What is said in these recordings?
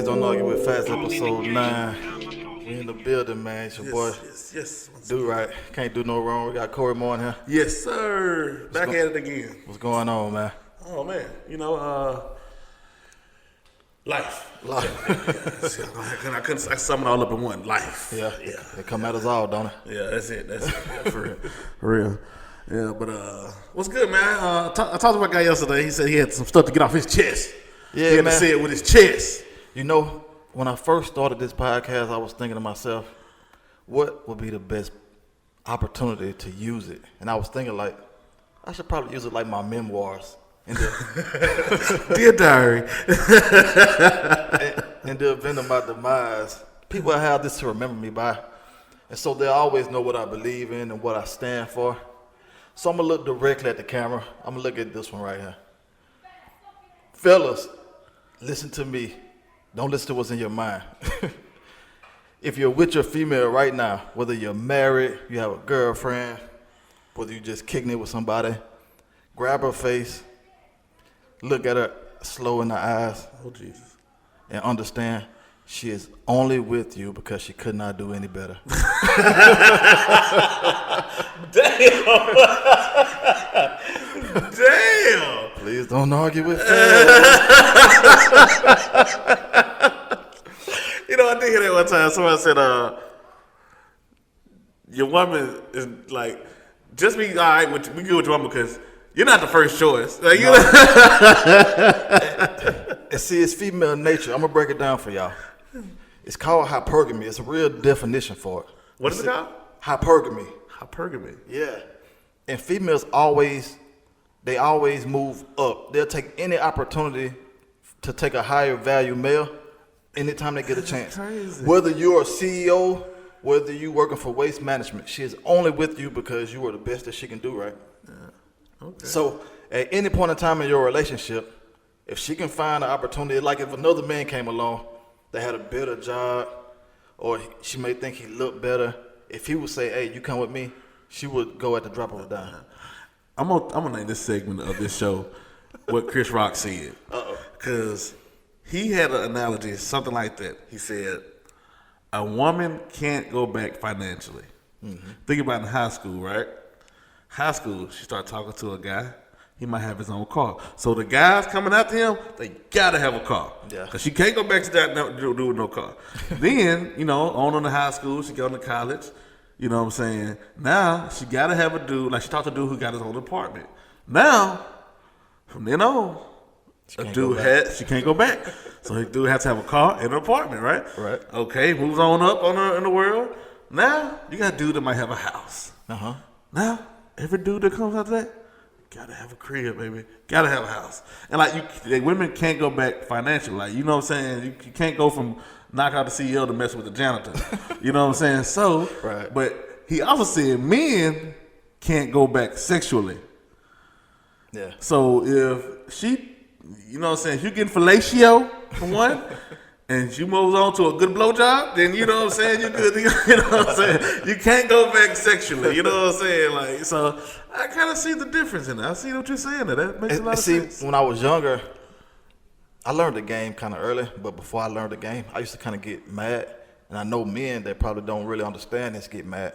Don't Argue with Facts, episode 9. We in the building, man. It's your boy. Yes. Do right. Can't do no wrong. We got Cory Moe in here. Yes, sir. Back at it again. What's going on, man? Oh, man. Life. I couldn't sum it all up in one. Life. Yeah. They come at us all, don't they? Yeah, that's it. For real. Yeah, but what's good, man? I talked to my guy yesterday. He said he had some stuff to get off his chest. Yeah, he had man. to say it with his chest. You know, when I first started this podcast, I was thinking to myself, what would be the best opportunity to use it? And I was thinking, like, I should probably use it like my memoirs. Dear diary. In the event of my demise, people have this to remember me by. And so they'll always know what I believe in and what I stand for. So I'm going to look directly at the camera. I'm going to look at this one right here. Fellas, listen to me. Don't listen to what's in your mind. If you're with your female right now, whether you're married, you have a girlfriend, whether you're just kicking it with somebody, grab her face, look at her slow in the eyes, Oh, Jesus. and understand she is only with you because she could not do any better. Damn. Please don't argue with her. I did hear that one time. Somebody said, your woman is like, just be all right with be good with your woman because you're not the first choice. Like, No. And see, it's female nature. I'm going to break it down for y'all. It's called hypergamy. It's a real definition for it. What is it called? Hypergamy. Hypergamy. Yeah. And females always move up. They'll take any opportunity to take a higher value male anytime they get a chance. Crazy. Whether you're a CEO, whether you're working for waste management, she is only with you because you are the best that she can do, right? Yeah. Okay. So at any point in time in your relationship, if she can find an opportunity, like if another man came along that had a better job, or she may think he looked better, if he would say, hey, you come with me, she would go at the drop of a dime. I'm gonna name this segment of this show what Chris Rock said. Because he had an analogy, something like that. He said, a woman can't go back financially. Mm-hmm. Think about in high school, right? High school, she started talking to a guy. He might have his own car. So the guys coming after him, they gotta have a car. Yeah. Because she can't go back to that do with no car. Then, on to high school, she go to college. You know what I'm saying? Now, she gotta have a dude, like she talked to a dude who got his own apartment. Now, from then on, she can't go back. So the dude has to have a car and an apartment, right? Right. Okay, moves on up in the world. Now, you got a dude that might have a house. Uh-huh. Now, every dude that comes after that, gotta have a crib, baby. Gotta have a house. And women can't go back financially. Like, you know what I'm saying? You can't go from knock out the CEO to mess with the janitor. You know what I'm saying? So, right. But he also said men can't go back sexually. Yeah. So if she, you know what I'm saying, if you getting fellatio for one, and she moves on to a good blowjob, then you know what I'm saying, you're good. You know what I'm saying? You can't go back sexually. You know what I'm saying? Like, so I kind of see the difference in that. I see what you're saying. That makes a lot of sense. When I was younger, I learned the game kind of early, but before I learned the game, I used to kind of get mad. And I know men that probably don't really understand this get mad.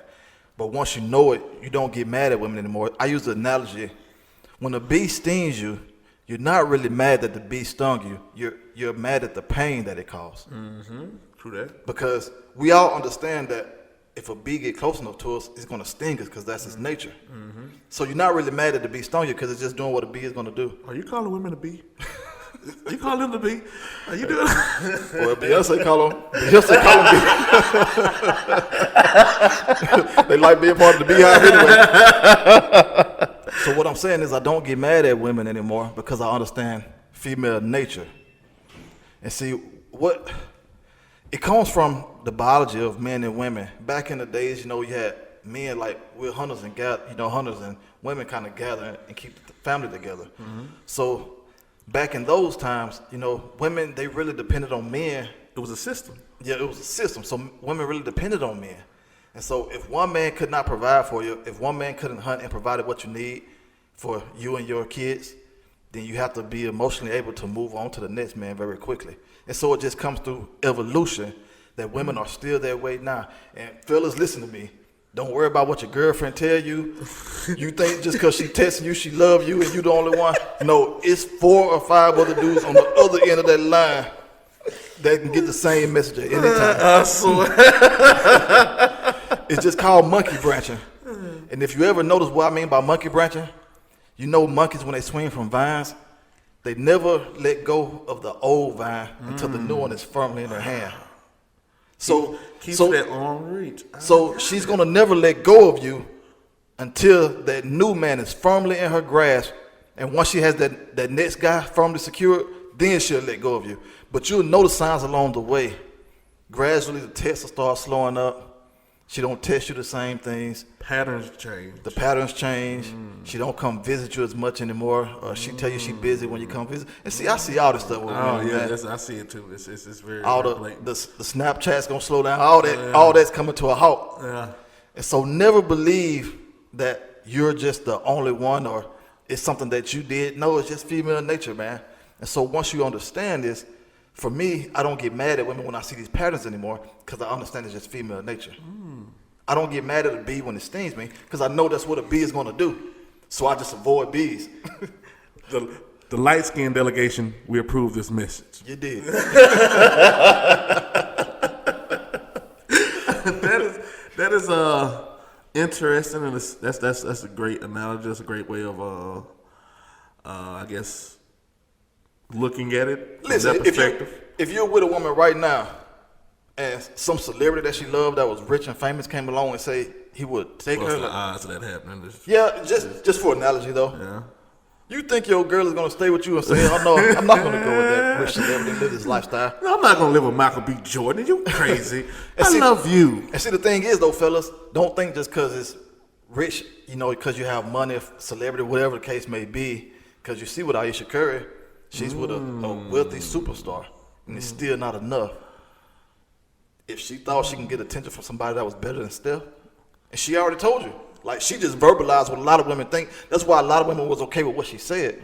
But once you know it, you don't get mad at women anymore. I use the analogy, when a bee stings you, you're not really mad that the bee stung you. You're mad at the pain that it caused. Mm-hmm. True that. Because we all understand that if a bee get close enough to us, it's going to sting us because that's its nature. Mm-hmm. So you're not really mad that the bee stung you because it's just doing what a bee is going to do. Are you calling women a bee? Are you calling them the bee? Are you doing? Well, Beyonce call them bee. They like being part of the beehive anyway. So what I'm saying is I don't get mad at women anymore because I understand female nature. And see, it comes from the biology of men and women. Back in the days, you had men like we're hunters and hunters and women kind of gather and keep the family together. Mm-hmm. So back in those times, women, they really depended on men. It was a system. Yeah, it was a system. So women really depended on men. And so if one man could not provide for you, if one man couldn't hunt and provided what you need for you and your kids, then you have to be emotionally able to move on to the next man very quickly. And so it just comes through evolution that women are still that way now. And fellas, listen to me. Don't worry about what your girlfriend tell you. You think just because she texting you, she love you and you the only one. No, it's 4 or 5 other dudes on the other end of that line that can get the same message at any time. I swear. It's just called monkey branching. And if you ever notice what I mean by monkey branching, you know monkeys when they swing from vines, they never let go of the old vine until the new one is firmly in their hand. So keep that arm reach. So she's gonna never let go of you until that new man is firmly in her grasp. And once she has that next guy firmly secured, then she'll let go of you. But you'll notice signs along the way. Gradually the text will start slowing up. She don't text you the same things. Patterns change. The patterns change. She don't come visit you as much anymore. She tell you she busy when you come visit. And see, I see all this stuff with women, man. I see it too. It's very all very the blatant. the Snapchat's gonna slow down. All that's coming to a halt. Yeah. And so never believe that you're just the only one or it's something that you did. No, it's just female nature, man. And so once you understand this, for me, I don't get mad at women when I see these patterns anymore because I understand it's just female nature. I don't get mad at a bee when it stings me because I know that's what a bee is going to do. So I just avoid bees. The light skinned delegation, we approve this message. You did. That is interesting, and that's a great analogy. That's a great way of I guess looking at it from Listen, that perspective. if you're with a woman right now and some celebrity that she loved that was rich and famous came along and say he would take What's her. the odds of that happening? Yeah, just for analogy though. Yeah. You think your girl is gonna stay with you and say, "Oh no, I'm not gonna go with that rich celebrity and live this lifestyle." No, I'm not gonna live with Michael B. Jordan. You crazy? I see, love you. And see, the thing is though, fellas, don't think just because it's rich, because you have money, celebrity, whatever the case may be. Because you see with Aisha Curry, she's with a wealthy superstar, and it's still not enough. If she thought she can get attention from somebody that was better than Steph, and she already told you, like she just verbalized what a lot of women think. That's why a lot of women was okay with what she said,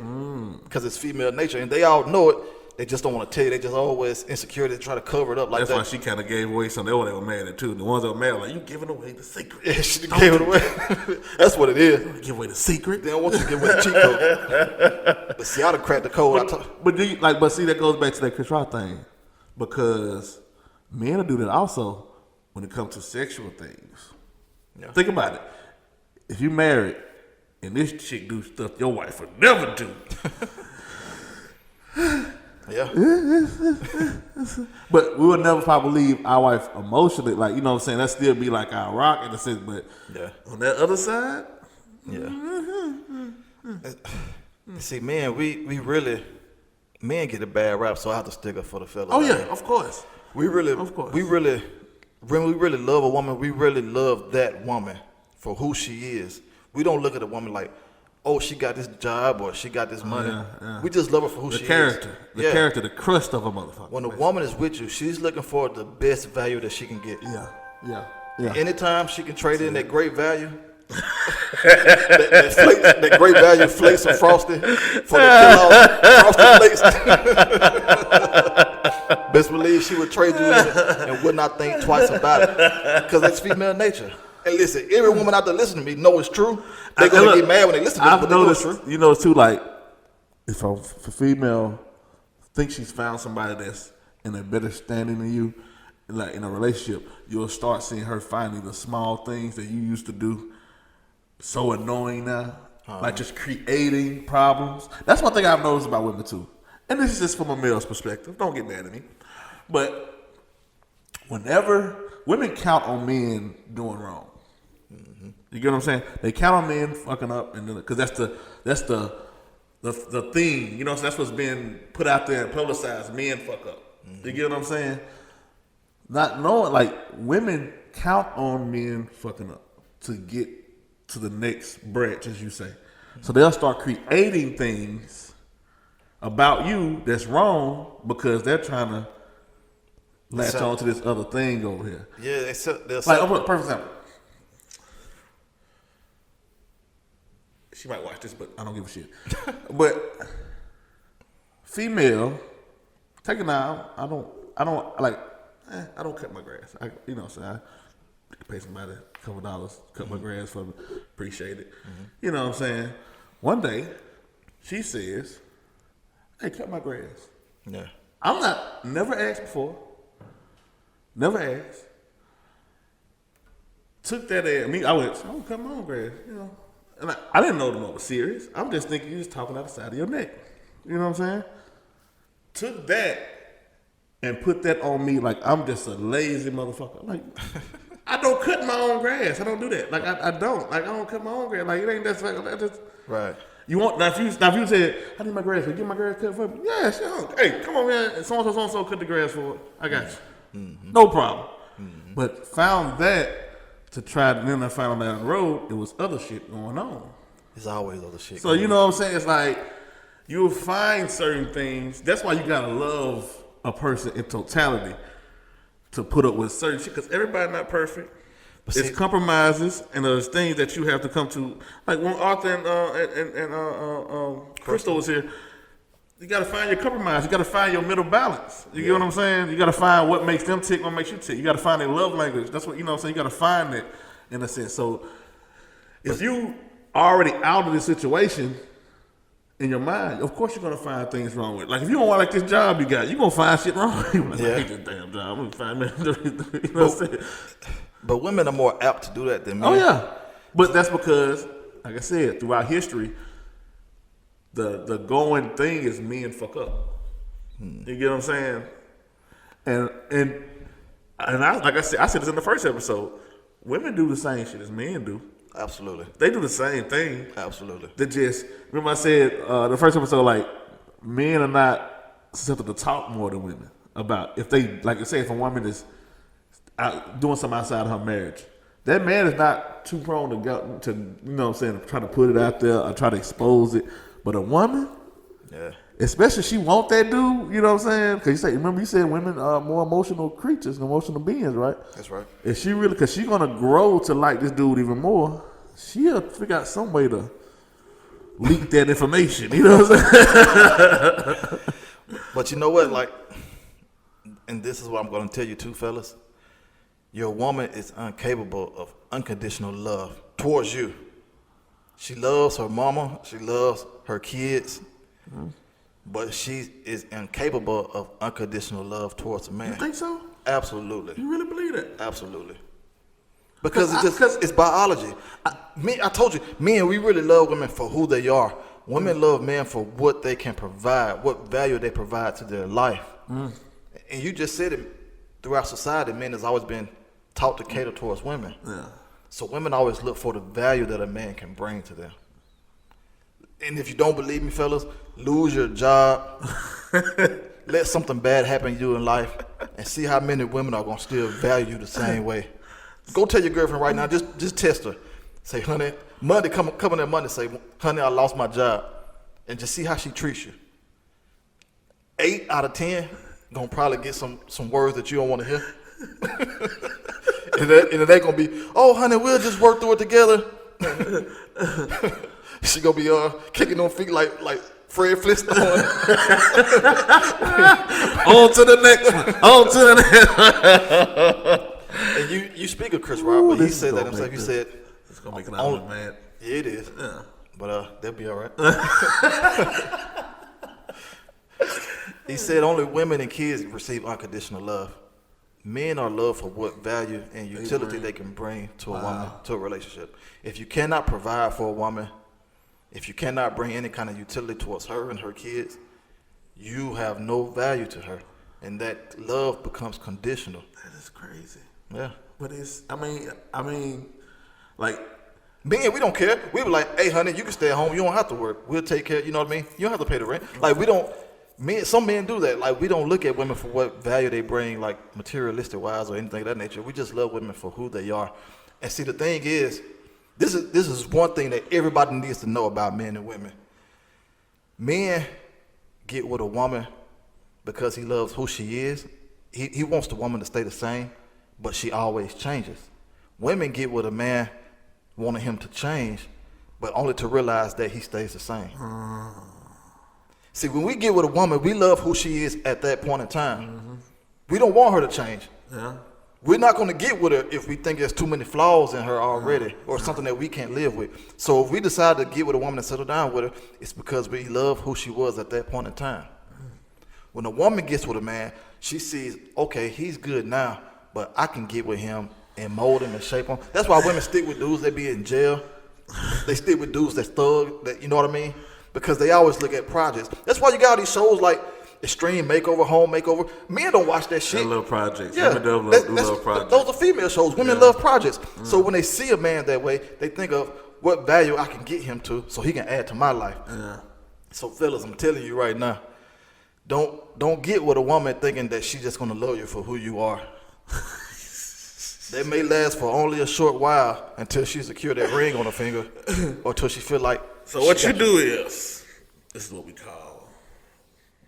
because it's female nature, and they all know it. They just don't want to tell you. They just always insecure. They try to cover it up like That's that. why she kind of gave away some. They were mad at too. The ones that were mad, like, you giving away the secret. Yeah, she gave it away. That's what it is. Give away the secret. They don't want you to give away the cheat code. But see, I done cracked the code. But see, that goes back to that Chris Rock thing, because men will do that also when it comes to sexual things. Yeah. Think about it. If you married and this chick do stuff your wife would never do. Yeah. But we would never probably leave our wife emotionally, like, you know what I'm saying? That still be like our rock in a sense, but Yeah. on that other side, Yeah. See, men, we really, men get a bad rap, so I have to stick up for the fellas. oh yeah, of course. Of course. When we really love a woman, we really love that woman for who she is. We don't look at a woman like, oh, she got this job or she got this money. Yeah. We just love her for who she character, is. the character, the crust of a motherfucker. When a woman is with you, she's looking for the best value that she can get. Yeah. Anytime she can trade in that great value, that great value flakes of frosty for the Kellogg's frosted flakes. Best believe she would trade you in it and would not think twice about it, because it's female nature. And listen, every woman out there listening to me know it's true. They're gonna get mad when they listen to it, but they know it's true. You know too, like if a female thinks she's found somebody that's in a better standing than you, like in a relationship, you'll start seeing her finding the small things that you used to do so annoying now, like just creating problems. That's one thing I've noticed about women too, and this is just from a male's perspective. Don't get mad at me, but whenever women count on men doing wrong, you get what I'm saying? They count on men fucking up, and because that's the thing, you know. So that's what's being put out there and publicized. Men fuck up. You get what I'm saying? Not knowing, like, women count on men fucking up to get to the next branch, as you say. So they'll start creating things about you that's wrong because they're trying to latch on to this other thing over here. Yeah, they'll Like, perfect example. She might watch this, but I don't give a shit. But female, take it out. I don't like. I don't cut my grass. You know what I'm saying? I pay somebody a couple dollars, cut my grass for me. Appreciate it. You know what I'm saying? One day, she says, "Hey, cut my grass." Yeah. I'm not. Never asked before. Never asked. Took that at me. I went, "I'm cut my own grass," you know. And I didn't know the mother was serious. I'm just thinking you was talking out the side of your neck. You know what I'm saying? Took that and put that on me like I'm just a lazy motherfucker. Like, I don't cut my own grass. I don't do that. Like, I don't. Like, I don't cut my own grass. Like, it ain't that like that. Just Right. You want now? If you said, "I need my grass. Can you get my grass cut for me?" Yeah, sure. Hey, come on, man. So and so cut the grass for it. I got you. No problem. But found that to try. Then I found down the road it was other shit going on. There's always other shit. So you know what I'm saying? It's like you'll find certain things. That's why you gotta love a person in totality to put up with certain shit. Because everybody not perfect. It's compromises and there's things that you have to come to. Like when Arthur and Crystal was here, you got to find your compromise. You got to find your middle balance. You get what I'm saying? You got to find what makes them tick, what makes you tick. You got to find their love language. That's what, you know what I'm saying? You got to find it in a sense. So if you already out of the situation in your mind, of course you're going to find things wrong with it. Like if you don't want like this job you got, you're going to find shit wrong. You're like, I hate this damn job. I'm going to find it. You know what I'm saying? But women are more apt to do that than men. Oh yeah, but that's because, like I said, throughout history, the going thing is men fuck up. You get what I'm saying? And I like I said this in the first episode. Women do the same shit as men do. Absolutely. They do the same thing. Absolutely. They just remember I said the first episode, like men are not susceptible to talk more than women about if they like. Say if a woman is doing something outside of her marriage, that man is not too prone to go to, you know what I'm saying, try to put it out there or try to expose it. But a woman, yeah, especially she want that dude, you know what I'm saying? Because you said women are more emotional creatures, emotional beings, right? That's right. If she really, because she's gonna grow to like this dude even more, she'll figure out some way to leak that information. You know what I'm saying? But you know what, like, and this is what I'm gonna tell you too, fellas. Your woman is incapable of unconditional love towards you. She loves her mama. She loves her kids. But she is incapable of unconditional love towards a man. You think so? Absolutely. You really believe that? Absolutely. Because it's biology. I told you, men, we really love women for who they are. Women love men for what they can provide, what value they provide to their life. And you just said it, throughout society, men has always been taught to cater towards women. Yeah. So women always look for the value that a man can bring to them. And if you don't believe me, fellas, lose your job. Let something bad happen to you in life and see how many women are going to still value you the same way. Go tell your girlfriend right now, just test her. Say, honey, Monday, come in Monday, say, honey, I lost my job. And just see how she treats you. 8 out of 10 gonna probably get some words that you don't want to hear. and it ain't gonna be, oh honey, we'll just work through it together. She gonna be kicking on feet like Fred Flintstone. On to the next one. On to the next one. And you speak of Chris Rock, but he said that himself. He said it's gonna make an island mad. Yeah, it is. Yeah. But they'll be all right. He said only women and kids receive unconditional love. Men are loved for what value and utility they can bring to a woman, to a relationship. If you cannot provide for a woman, if you cannot bring any kind of utility towards her and her kids, you have no value to her. And that love becomes conditional. That is crazy. Yeah. But I mean, like, men, we don't care. We were like, hey, honey, you can stay at home. You don't have to work. We'll take care. You know what I mean? You don't have to pay the rent. Like, we don't. Some men do that. Like, we don't look at women for what value they bring, like materialistic wise or anything of that nature. We just love women for who they are. And see, the thing is, this is one thing that everybody needs to know about men and women. Men get with a woman because he loves who she is. He wants the woman to stay the same, but she always changes. Women get with a man wanting him to change, but only to realize that he stays the same. See, when we get with a woman, we love who she is at that point in time. We don't want her to change. Yeah. We're not going to get with her if we think there's too many flaws in her already or something that we can't live with. So if we decide to get with a woman and settle down with her, it's because we love who she was at that point in time. When a woman gets with a man, she sees, okay, he's good now, but I can get with him and mold him and shape him. That's why women stick with dudes that be in jail. They stick with dudes that's thug, that, you know what I mean? Because they always look at projects. That's why you got all these shows like Extreme Makeover, Home Makeover. Men don't watch that shit. I love projects. Yeah, Women love projects. those are female shows. Women love projects. So when they see a man that way, they think of what value I can get him to so he can add to my life. Yeah. So fellas, I'm telling you right now, don't get with a woman thinking that she's just gonna love you for who you are. That may last for only a short while until she secure that ring on her finger or until she feel like. So what you do is, this is what we call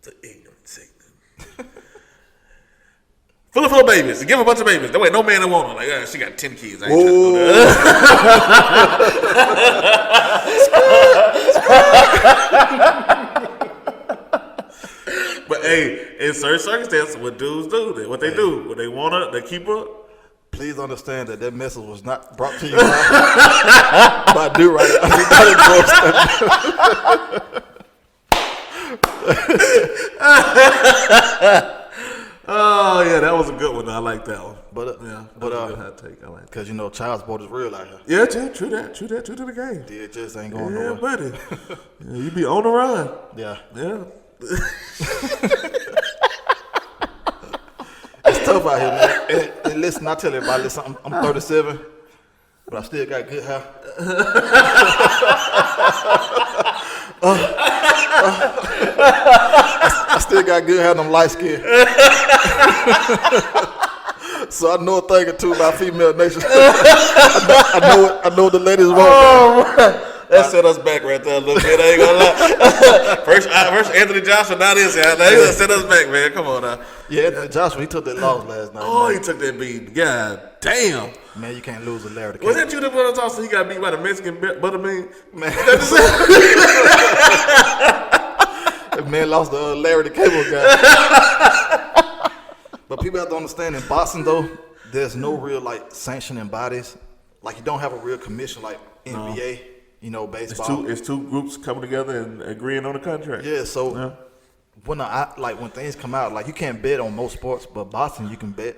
the ignorant segment. Full of babies. Give a bunch of babies. That way no man that want them. Like, she got 10 kids. I ain't trying to do that. But hey, in certain circumstances, what dudes do, what they do, when they want her, they keep her. Please understand that message was not brought to you by Do Right. Oh yeah, that was a good one. I like that one. But yeah, that was a good hot take. I like that. Because you know, child support is real out here. Yeah, true that. True to the game. Yeah, it just ain't going Yeah, nowhere. buddy. Yeah, you be on the run. Yeah. Yeah. It's tough out here, man. And listen, I tell everybody, listen, I'm 37, but I still got good hair. I still got good hair and I'm light skinned. So I know a thing or two about female nature. I know what the ladies want. Oh, that set us back right there a little bit. I ain't gonna lie. First Anthony Joshua, now this. Now he set us back, man. Come on now. Yeah, Anthony Joshua, he took that loss last night. Oh, man. he took that beat. God damn. Man, you can't lose a Larry the Was Cable. that you that put on top so he got beat by the Mexican butterbean? Man, that man lost the Larry the Cable guy. But people have to understand, in boxing though, there's no real like sanctioning bodies. Like you don't have a real commission like NBA, you know, baseball. It's two groups coming together and agreeing on a contract. Yeah, so when things come out, like you can't bet on most sports, but boxing you can bet.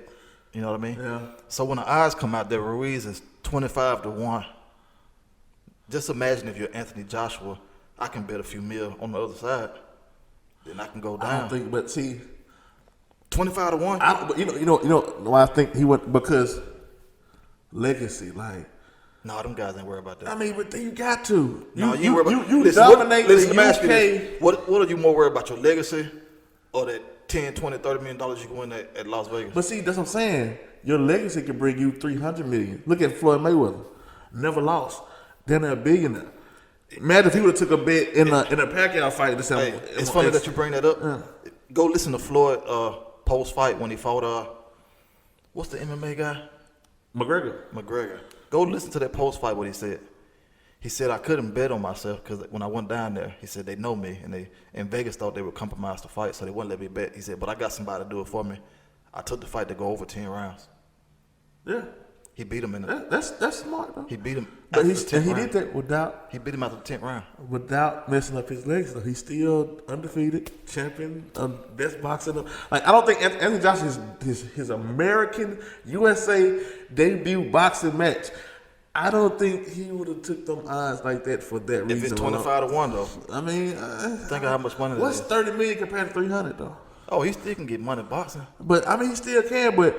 You know what I mean? Yeah. So when the odds come out that Ruiz is 25-1, just imagine if you're Anthony Joshua, I can bet a few mil on the other side. Then I can go down. I don't think, but see, 25-1. but you know why I think he went, because legacy, like. No, them guys ain't worried about that. I mean, but you got to. You worry about, you listen, dominate listen, the let me ask you UK. this. What are you more worried about, your legacy or that 10, 20, $30 million you can win at Las Vegas? But see, that's what I'm saying. Your legacy can bring you $300 million. Look at Floyd Mayweather. Never lost. Then a billionaire. Imagine if he would have took a bet in a Pacquiao fight. Hey, it's funny that you bring that up. Go listen to Floyd post fight when he fought what's the MMA guy? McGregor. Go listen to that post fight. What he said. He said, I couldn't bet on myself because when I went down there, he said they know me and they in Vegas thought they would compromise the fight, so they wouldn't let me bet. He said, but I got somebody to do it for me. I took the fight to go over 10 rounds. Yeah. He beat him in the. That's smart though. He beat him. But he round. did that without. He beat him after the 10th round. Without messing up his legs, though. He's still undefeated, champion, best boxer. Like I don't think Anthony Joshua his American USA debut boxing match. I don't think he would have took them odds like that for that reason. If it's 25-1 though. I mean, think of how much money. What's $30 million compared to $300 though? Oh, he still can get money boxing. But I mean, he still can, but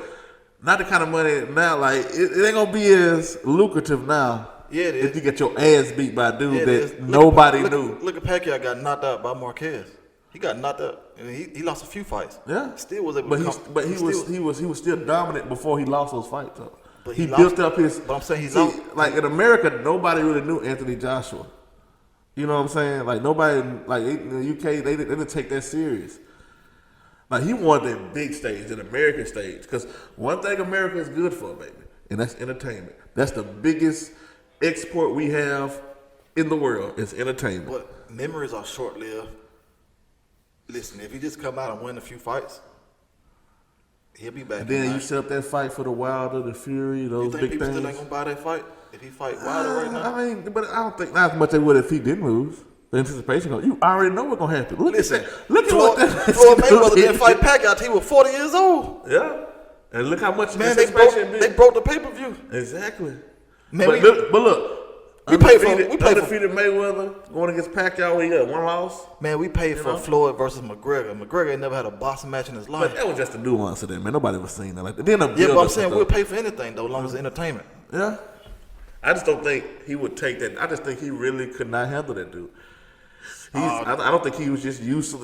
not the kind of money now. Like it ain't gonna be as lucrative now. Yeah, it is. If you get your ass beat by a dude Yeah, that nobody knew. Look at Pacquiao got knocked out by Marquez. He got knocked out. I mean, he lost a few fights. Yeah, Still was able. But he was still dominant before he lost those fights though. But he lost, built up his. But I'm saying like in America, nobody really knew Anthony Joshua. You know what I'm saying? Like nobody, like in the UK, they didn't take that serious. Like he wanted that big stage, an American stage, because one thing America is good for, baby, and that's entertainment. That's the biggest export we have in the world is entertainment. But memories are short-lived. Listen, if he just come out and win a few fights, he'll be back. And then you set up that fight for the Wilder, the Fury, those you think big people things. still ain't gonna buy that fight if he fight Wilder right now? I mean, but I don't think not as much they would if he didn't lose. The anticipation goes. You already know what's gonna happen. Listen, look at what that Floyd Mayweather didn't fight Pacquiao till he was 40 years old. Yeah, and look how much Man, they broke the pay-per-view. Exactly. Man, but look. We paid for undefeated Mayweather going against Pacquiao. He got one loss. Man, we paid for Floyd versus McGregor. McGregor ain't never had a boxing match in his life. But that was just a nuance of that, man. Nobody was saying that like that. Then but I'm saying we'll pay for anything though, as long as it's entertainment. Yeah. I just don't think he would take that. I just think he really could not handle that dude. I don't think he was just used to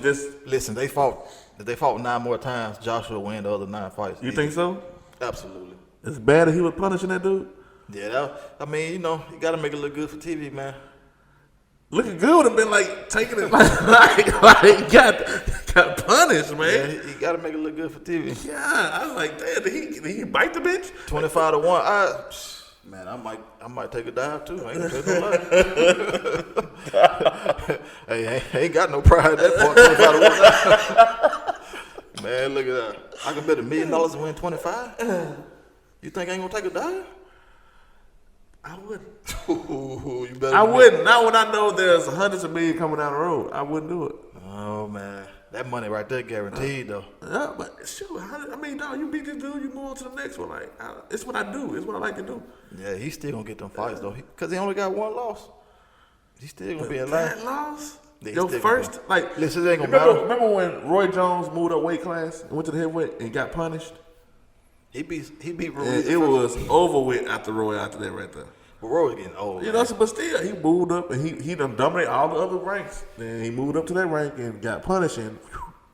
just. Listen, if they fought 9 more times, Joshua would win the other 9 fights. You think so? Absolutely. It's bad that he was punishing that dude. Yeah, I mean, you got to make it look good for TV, man. Looking good would have been like taking it like got punished, man. Yeah, he got to make it look good for TV. Yeah, I was like, damn, did he bite the bitch? 25-1. Man, I might take a dive too. I ain't gonna tell no lie. Hey, I ain't got no pride at that point. 25-1. Man, look at that. I can bet $1 million to win 25. You think I ain't gonna take a dive? I wouldn't. You better. I wouldn't. Not when I know there's hundreds of million coming down the road. I wouldn't do it. Oh man, that money right there guaranteed though. Yeah, but shoot, I mean, dog, you beat this dude, you move on to the next one. Like, it's what I do. It's what I like to do. Yeah, he's still gonna get them fights though, because he only got 1 loss. He's still gonna be in line. That loss? Yeah, Your first, like, listen, it ain't gonna matter. Remember when Roy Jones moved up weight class and went to the heavyweight and got punished? He beat Ruiz. And it was over with after Roy after that right there. But Roy was getting old. You know, but still, he moved up and he done dominated all the other ranks. Then he moved up to that rank and got punished and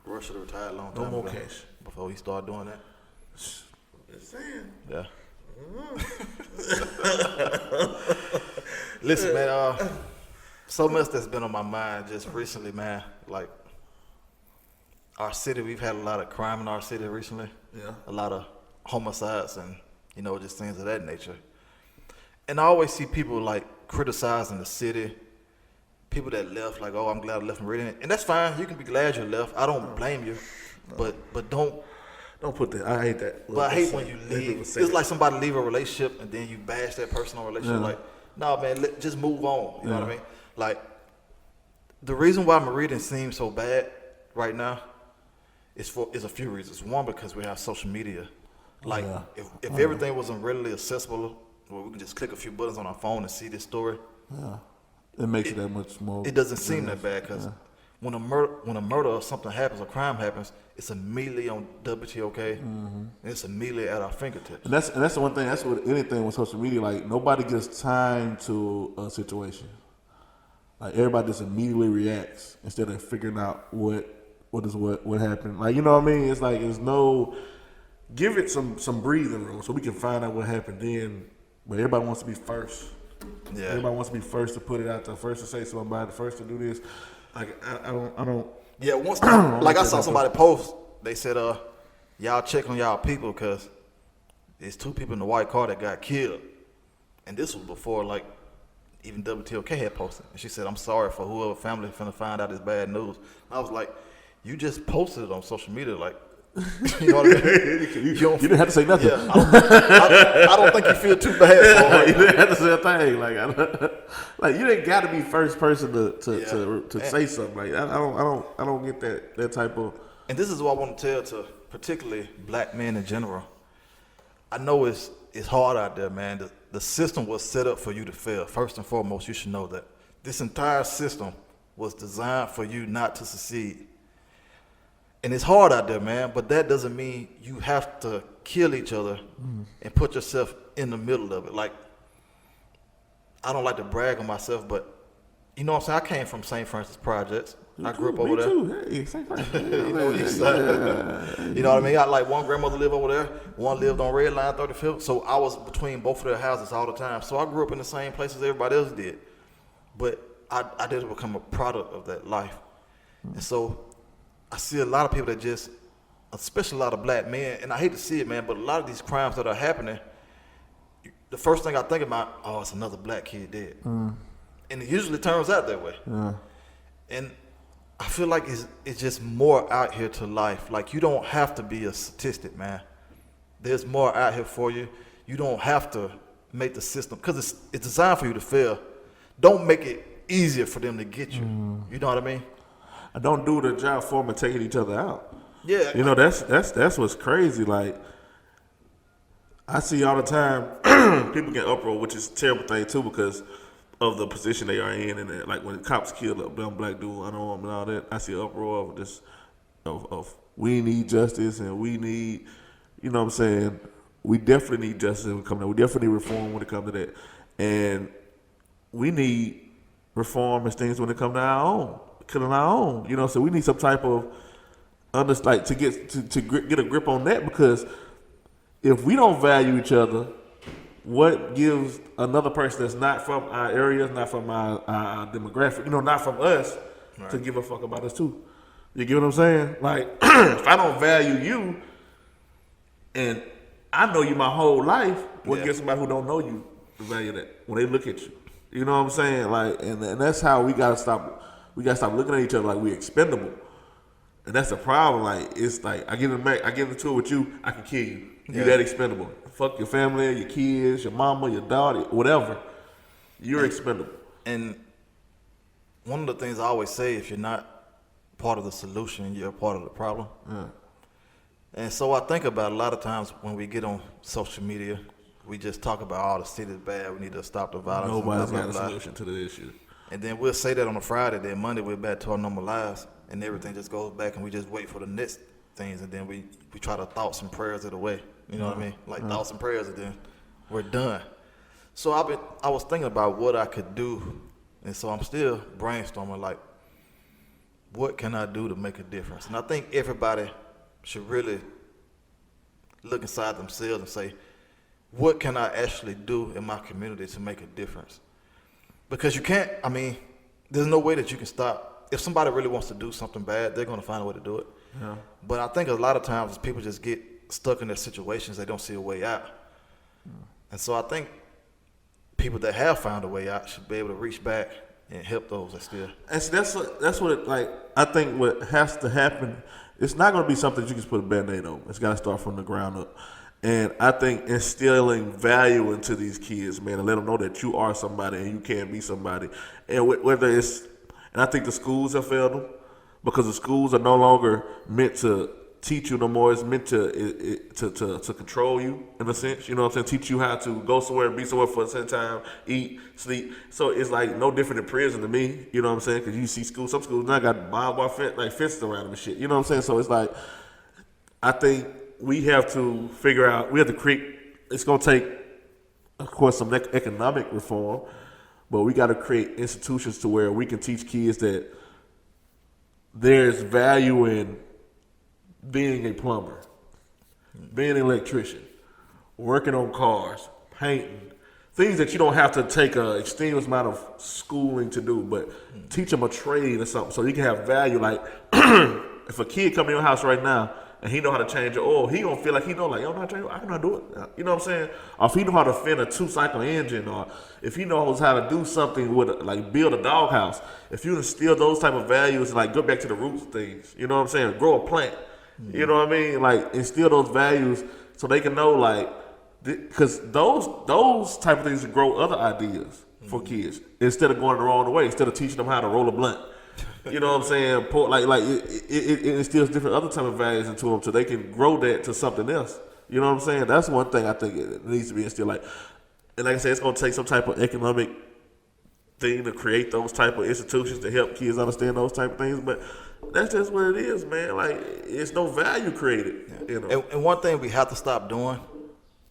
Roy should have retired a long time no more ago cash before he started doing that. Just saying. Yeah. Listen, man. So much that's been on my mind just recently, man. Like our city, we've had a lot of crime in our city recently. Yeah. A lot of homicides and just things of that nature. And I always see people like criticizing the city. People that left, like, oh, I'm glad I left Meridian. And that's fine. You can be glad you left. I don't blame you. But don't put that. I hate that. But I hate when you leave. It's like somebody leave a relationship and then you bash that person on a relationship. Yeah. Like, no, man, just move on. You know what I mean? Like, the reason why Meridian seems so bad right now is a few reasons. One, because we have social media. Like, if everything wasn't readily accessible, where we can just click a few buttons on our phone and see this story. Yeah. It makes it that much more. It doesn't seem that bad because when a murder or something happens, a crime happens, it's immediately on WTOK. And it's immediately at our fingertips. And that's the one thing. That's what anything with social media. Like, nobody gives time to a situation. Like, everybody just immediately reacts instead of figuring out what happened. Like, you know what I mean? It's like give it some breathing room so we can find out what happened then. But everybody wants to be first. Yeah. Everybody wants to be first to put it out there, first to say something about it, first to do this. Like, I don't. Yeah, once I saw somebody post, they said, y'all check on y'all people because there's 2 people in the white car that got killed. And this was before, like, even WTOK had posted. And she said, I'm sorry for whoever family finna find out this bad news. And I was like, you just posted it on social media, like, you know what I mean? You didn't have to say nothing. Yeah, I don't think you feel too bad for her. You didn't have to say a thing. Like you didn't got to be first person to say something. Like, I don't get that type of. And this is what I want to tell to particularly black men in general. I know it's hard out there, man. The system was set up for you to fail. First and foremost, you should know that. This entire system was designed for you not to succeed. And it's hard out there, man, but that doesn't mean you have to kill each other and put yourself in the middle of it. Like, I don't like to brag on myself, but you know what I'm saying? I came from St. Francis Projects. I grew up over there. Me too. Hey, St. Francis. You know what I mean? I like one grandmother lived over there, one lived on Red Line 35th, so I was between both of their houses all the time. So I grew up in the same places everybody else did. But I didn't become a product of that life. And so I see a lot of people that just, especially a lot of black men, and I hate to see it, man, but a lot of these crimes that are happening, the first thing I think about, oh, it's another black kid dead. And it usually turns out that way. And I feel like it's just more out here to life. Like, you don't have to be a statistic, man. There's more out here for you. You don't have to make the system, because it's designed for you to fail. Don't make it easier for them to get you. You know what I mean? I don't do the job for them taking each other out. Yeah. You know, that's what's crazy. Like, I see all the time people get uproar, which is a terrible thing too, because of the position they are in, and like when the cops kill a young black dude unarmed and all that, I see uproar of this of we need justice and we need, you know what I'm saying, we definitely need justice when it comes to that. We definitely need reform when it comes to that, and we need reform as things when it comes to our own, killing our own. You know, so we need some type of to get a grip on that, because if we don't value each other, what gives another person that's not from our area, not from our demographic, you know, not from us, to give a fuck about us too? You get what I'm saying? Like, if I don't value you, and I know you my whole life, what gives somebody who don't know you to value that when they look at you? You know what I'm saying? Like, and that's how we gotta stop. We gotta stop looking at each other like we expendable, and that's the problem. Like, it's like I get into it with you, I can kill you. You that expendable. Fuck your family, your kids, your mama, your daughter, whatever. You're expendable. And one of the things I always say, if you're not part of the solution, you're part of the problem. Yeah. And so I think about a lot of times when we get on social media, we just talk about, oh, the city's bad, we need to stop the violence. Nobody's got a solution to the issue. And then we'll say that on a Friday, then Monday we're back to our normal lives, and everything just goes back, and we just wait for the next things, and then we try to thoughts and prayers it away. You know what I mean? Like thoughts and prayers, and then we're done. So I was thinking about what I could do, and so I'm still brainstorming, like, what can I do to make a difference? And I think everybody should really look inside themselves and say, what can I actually do in my community to make a difference? Because you can't, I mean, there's no way that you can stop. If somebody really wants to do something bad, they're going to find a way to do it. Yeah. But I think a lot of times people just get stuck in their situations, they don't see a way out. And so I think people that have found a way out should be able to reach back and help those that still. And so that's what it, like, I think what has to happen, it's not going to be something that you can just put a Band-Aid on. It's got to start from the ground up. And I think instilling value into these kids, man, and let them know that you are somebody and you can be somebody. And whether it's, and I think the schools have failed them, because the schools are no longer meant to teach you no more. It's meant to control you in a sense. You know what I'm saying? Teach you how to go somewhere and be somewhere for a certain time, eat, sleep. So it's like no different than prison to me. You know what I'm saying? Because you see schools, some schools now got barbed wire like fences around them and shit. You know what I'm saying? So it's like, I think we have to figure out. We have to create. It's gonna take, of course, some economic reform, but we got to create institutions to where we can teach kids that there's value in being a plumber, being an electrician, working on cars, painting, things that you don't have to take an extreme amount of schooling to do, but teach them a trade or something so you can have value. Like, if a kid come in your house right now and he know how to change your oil, he gonna feel like he know, like, yo, know how to change your oil? I can know how to do it. You know what I'm saying? Or if he know how to fin a 2-cycle engine, or if he knows how to do something with, like, build a doghouse, if you instill those type of values and, like, go back to the roots of things, you know what I'm saying? Grow a plant. You know what I mean? Like, instill those values so they can know, like, because those type of things grow other ideas for kids instead of going the wrong way. Instead of teaching them how to roll a blunt, you know what I'm saying? It instills different other type of values into them so they can grow that to something else. You know what I'm saying? That's one thing I think it needs to be instilled. Like, and like I said, it's gonna take some type of economic thing to create those type of institutions to help kids understand those type of things, but that's just what it is, man. Like, it's no value created. You know? And one thing we have to stop doing,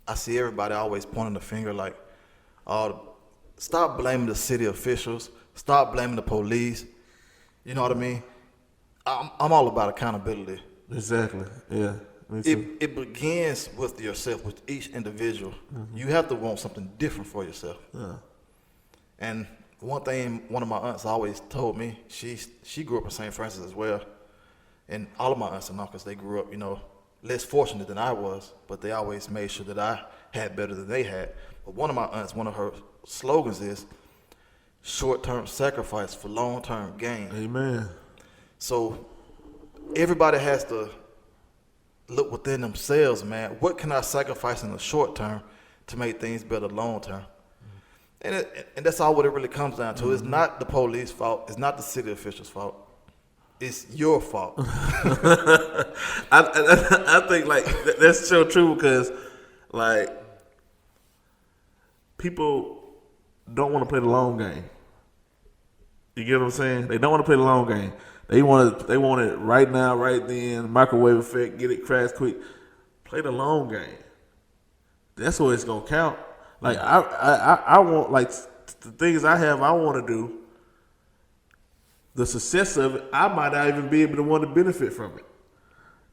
I see everybody always pointing the finger like, stop blaming the city officials, stop blaming the police. You know what I mean? I'm all about accountability. Exactly, yeah. It begins with yourself, with each individual. Mm-hmm. You have to want something different for yourself. Yeah. And one thing one of my aunts always told me, she grew up in St. Francis as well, and all of my aunts and uncles, they grew up, you know, less fortunate than I was, but they always made sure that I had better than they had. But one of my aunts, one of her slogans is, short-term sacrifice for long-term gain. Amen. So everybody has to look within themselves, man. What can I sacrifice in the short term to make things better long term? And that's all what it really comes down to. It's not the police fault. It's not the city officials' fault. It's your fault. I think like that's so true because like people don't want to play the long game. You get what I'm saying? They don't want to play the long game. They want it right now, right then. Microwave effect, get it crash quick. Play the long game. That's what it's gonna count. Like I want like the things I want to do. The success of it, I might not even be able to want to benefit from it.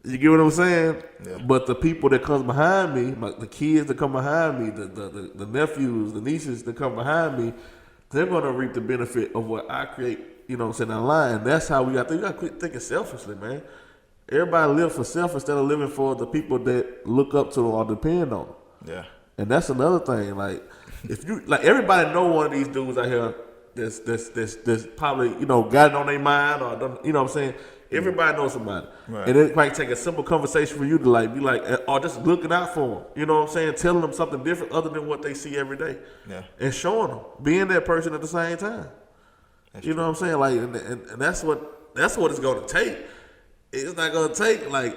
You get what I'm saying? Yeah. But the people that comes behind me, like the kids that come behind me, the nephews, the nieces that come behind me, they're gonna reap the benefit of what I create. You know what I'm saying? Online. That's how we got. You got to quit thinking selfishly, man. Everybody live for self instead of living for the people that look up to them or depend on them. Yeah. And that's another thing. Like if you like, everybody know one of these dudes out here that's probably got it on their mind or you know what I'm saying. Everybody knows somebody, right. And it might take a simple conversation for you to like be like, or just looking out for them. You know what I'm saying? Telling them something different other than what they see every day, yeah, and showing them being that person at the same time. That's you know what I'm saying? Like, and that's what it's going to take. It's not going to take like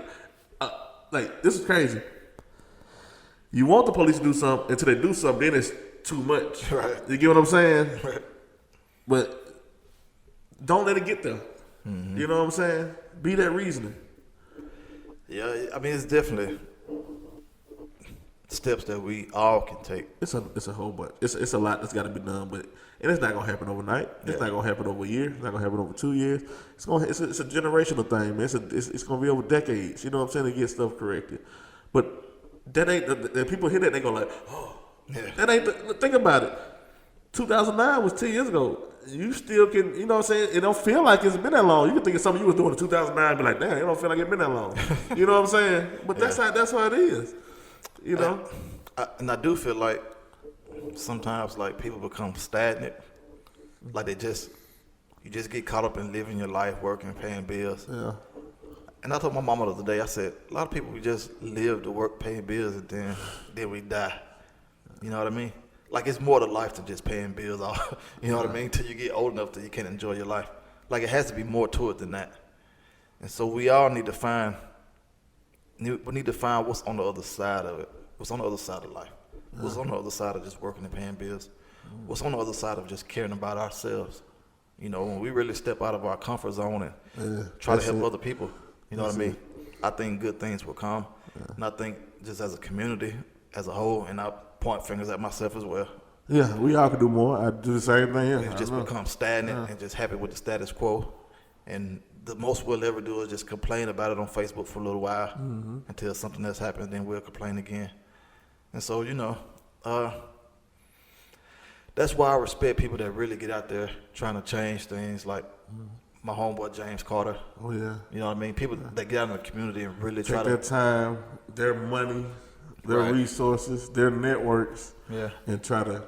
this is crazy. You want the police to do something until they do something, then it's too much. Right. You get what I'm saying? Right. But don't let it get there. Mm-hmm. You know what I'm saying? Be that reasoning. Yeah, I mean, it's definitely steps that we all can take. It's a whole bunch. It's a lot that's got to be done, but and it's not gonna happen overnight. It's not gonna happen over a year. It's not gonna happen over 2 years. It's a generational thing, man. It's gonna be over decades. You know what I'm saying? To get stuff corrected, but that ain't the people hear that they go like, oh, Yeah. that ain't. Think about it. 2009 was 10 years ago. You still can, you know what I'm saying? It don't feel like it's been that long. You can think of something you was doing in 2009 and be like, damn, it don't feel like it's been that long. You know what I'm saying? But that's how it is. You know? And I do feel like sometimes like people become stagnant. Like you just get caught up in living your life, working, paying bills. Yeah. And I told my mama the other day, I said, a lot of people, we just live to work, paying bills, and then we die. You know what I mean? Like it's more to life than just paying bills off. You know what I mean? Till you get old enough that you can enjoy your life. Like it has to be more to it than that. And so we all need to find what's on the other side of it. What's on the other side of life? What's on the other side of just working and paying bills? What's on the other side of just caring about ourselves? You know, when we really step out of our comfort zone and try to help other people, you know what I mean? I think good things will come. And I think just as a community, as a whole, and I point fingers at myself as well. Yeah, we all can do more. I do the same thing. Yeah, And just become stagnant and just happy with the status quo. And the most we'll ever do is just complain about it on Facebook for a little while until something else happens, then we'll complain again. And so, that's why I respect people that really get out there trying to change things, like my homeboy James Carter. Oh, yeah. You know what I mean? People that get out in the community and really Take try their to time, their money, their Right. resources, their networks, Yeah. and try to,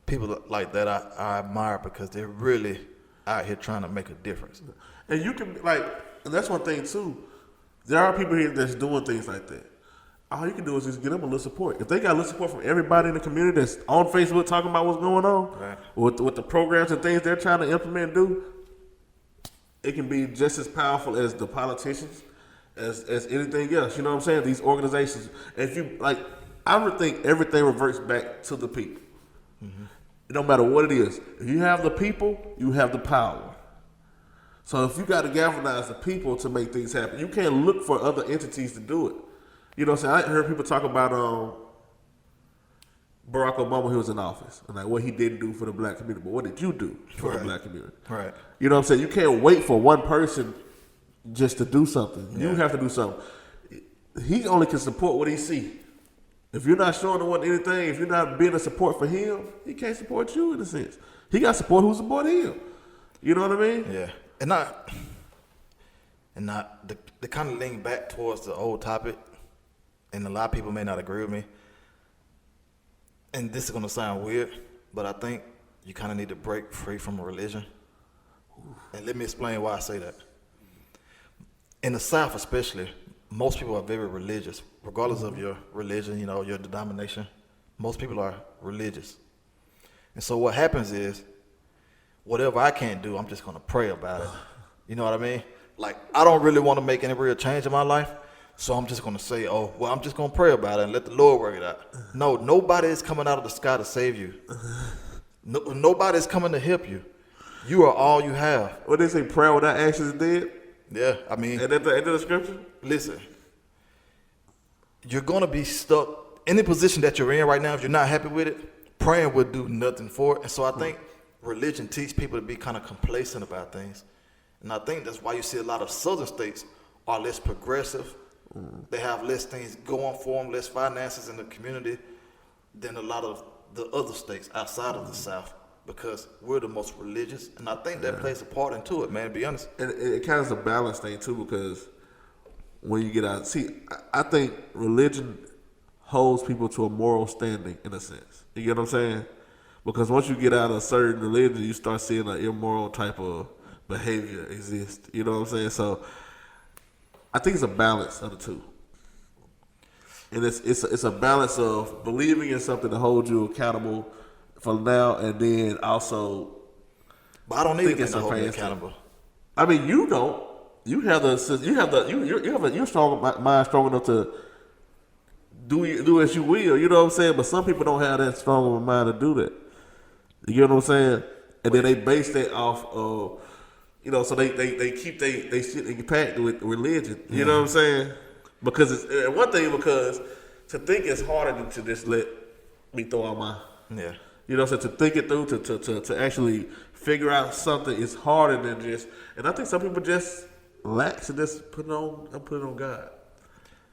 people like that I admire because they're really out here trying to make a difference. And you can, and that's one thing, too. There are people here that's doing things like that. All you can do is just get them a little support. If they got a little support from everybody in the community that's on Facebook talking about what's going on, Right. with the programs and things they're trying to implement and do, it can be just as powerful as the politicians, as anything else. You know what I'm saying? These organizations. If you, I would think everything reverts back to the people. Mm-hmm. It don't matter what it is. If you have the people, you have the power. So if you got to galvanize the people to make things happen, you can't look for other entities to do it. You know what I'm saying? I heard people talk about Barack Obama when he was in office and what he didn't do for the black community. But what did you do for the black community? Right. You know what I'm saying? You can't wait for one person just to do something. Yeah. You have to do something. He only can support what he see. If you're not showing him anything, if you're not being a support for him, he can't support you in a sense. He got support who support him. You know what I mean? Yeah. And not the kind of lean back towards the old topic, and a lot of people may not agree with me. And this is gonna sound weird, but I think you kind of need to break free from a religion. And let me explain why I say that. in the South especially, most people are very religious, regardless of your religion, your denomination. Most people are religious. And so what happens is, whatever I can't do, I'm just going to pray about it. You know what I mean? Like, I don't really want to make any real change in my life, so I'm just going to say, oh, well, I'm just going to pray about it and let the Lord work it out. No, nobody is coming out of the sky to save you. No, nobody is coming to help you. You are all you have. What they say, prayer without action is dead? Yeah, I mean. And at the end of the scripture? Listen, you're going to be stuck. Any position that you're in right now, if you're not happy with it, praying will do nothing for it. And so I think religion teaches people to be kind of complacent about things. And I think that's why you see a lot of southern states are less progressive. They have less things going for them, less finances in the community than a lot of the other states outside of the South, because we're the most religious. And I think that plays a part into it, man, to be honest. And it kind of is a balance thing, too, because when you get out, see, I think religion holds people to a moral standing, in a sense. You get what I'm saying? Because once you get out of a certain religion, you start seeing an immoral type of behavior exist. You know what I'm saying? So I think it's a balance of the two. And it's a balance of believing in something to hold you accountable for now, and then also. But I don't need to hold me accountable. I mean, you don't. You're strong mind strong enough to do as you will. You know what I'm saying? But some people don't have that strong of a mind to do that. You get what I'm saying? And then they base that off of, so they keep they shit intact with religion. You know what I'm saying? Because because to think is harder than to just let me throw out my. Yeah. So to think it through, to actually figure out something is harder than just. And I think some people just lax and just put it on God.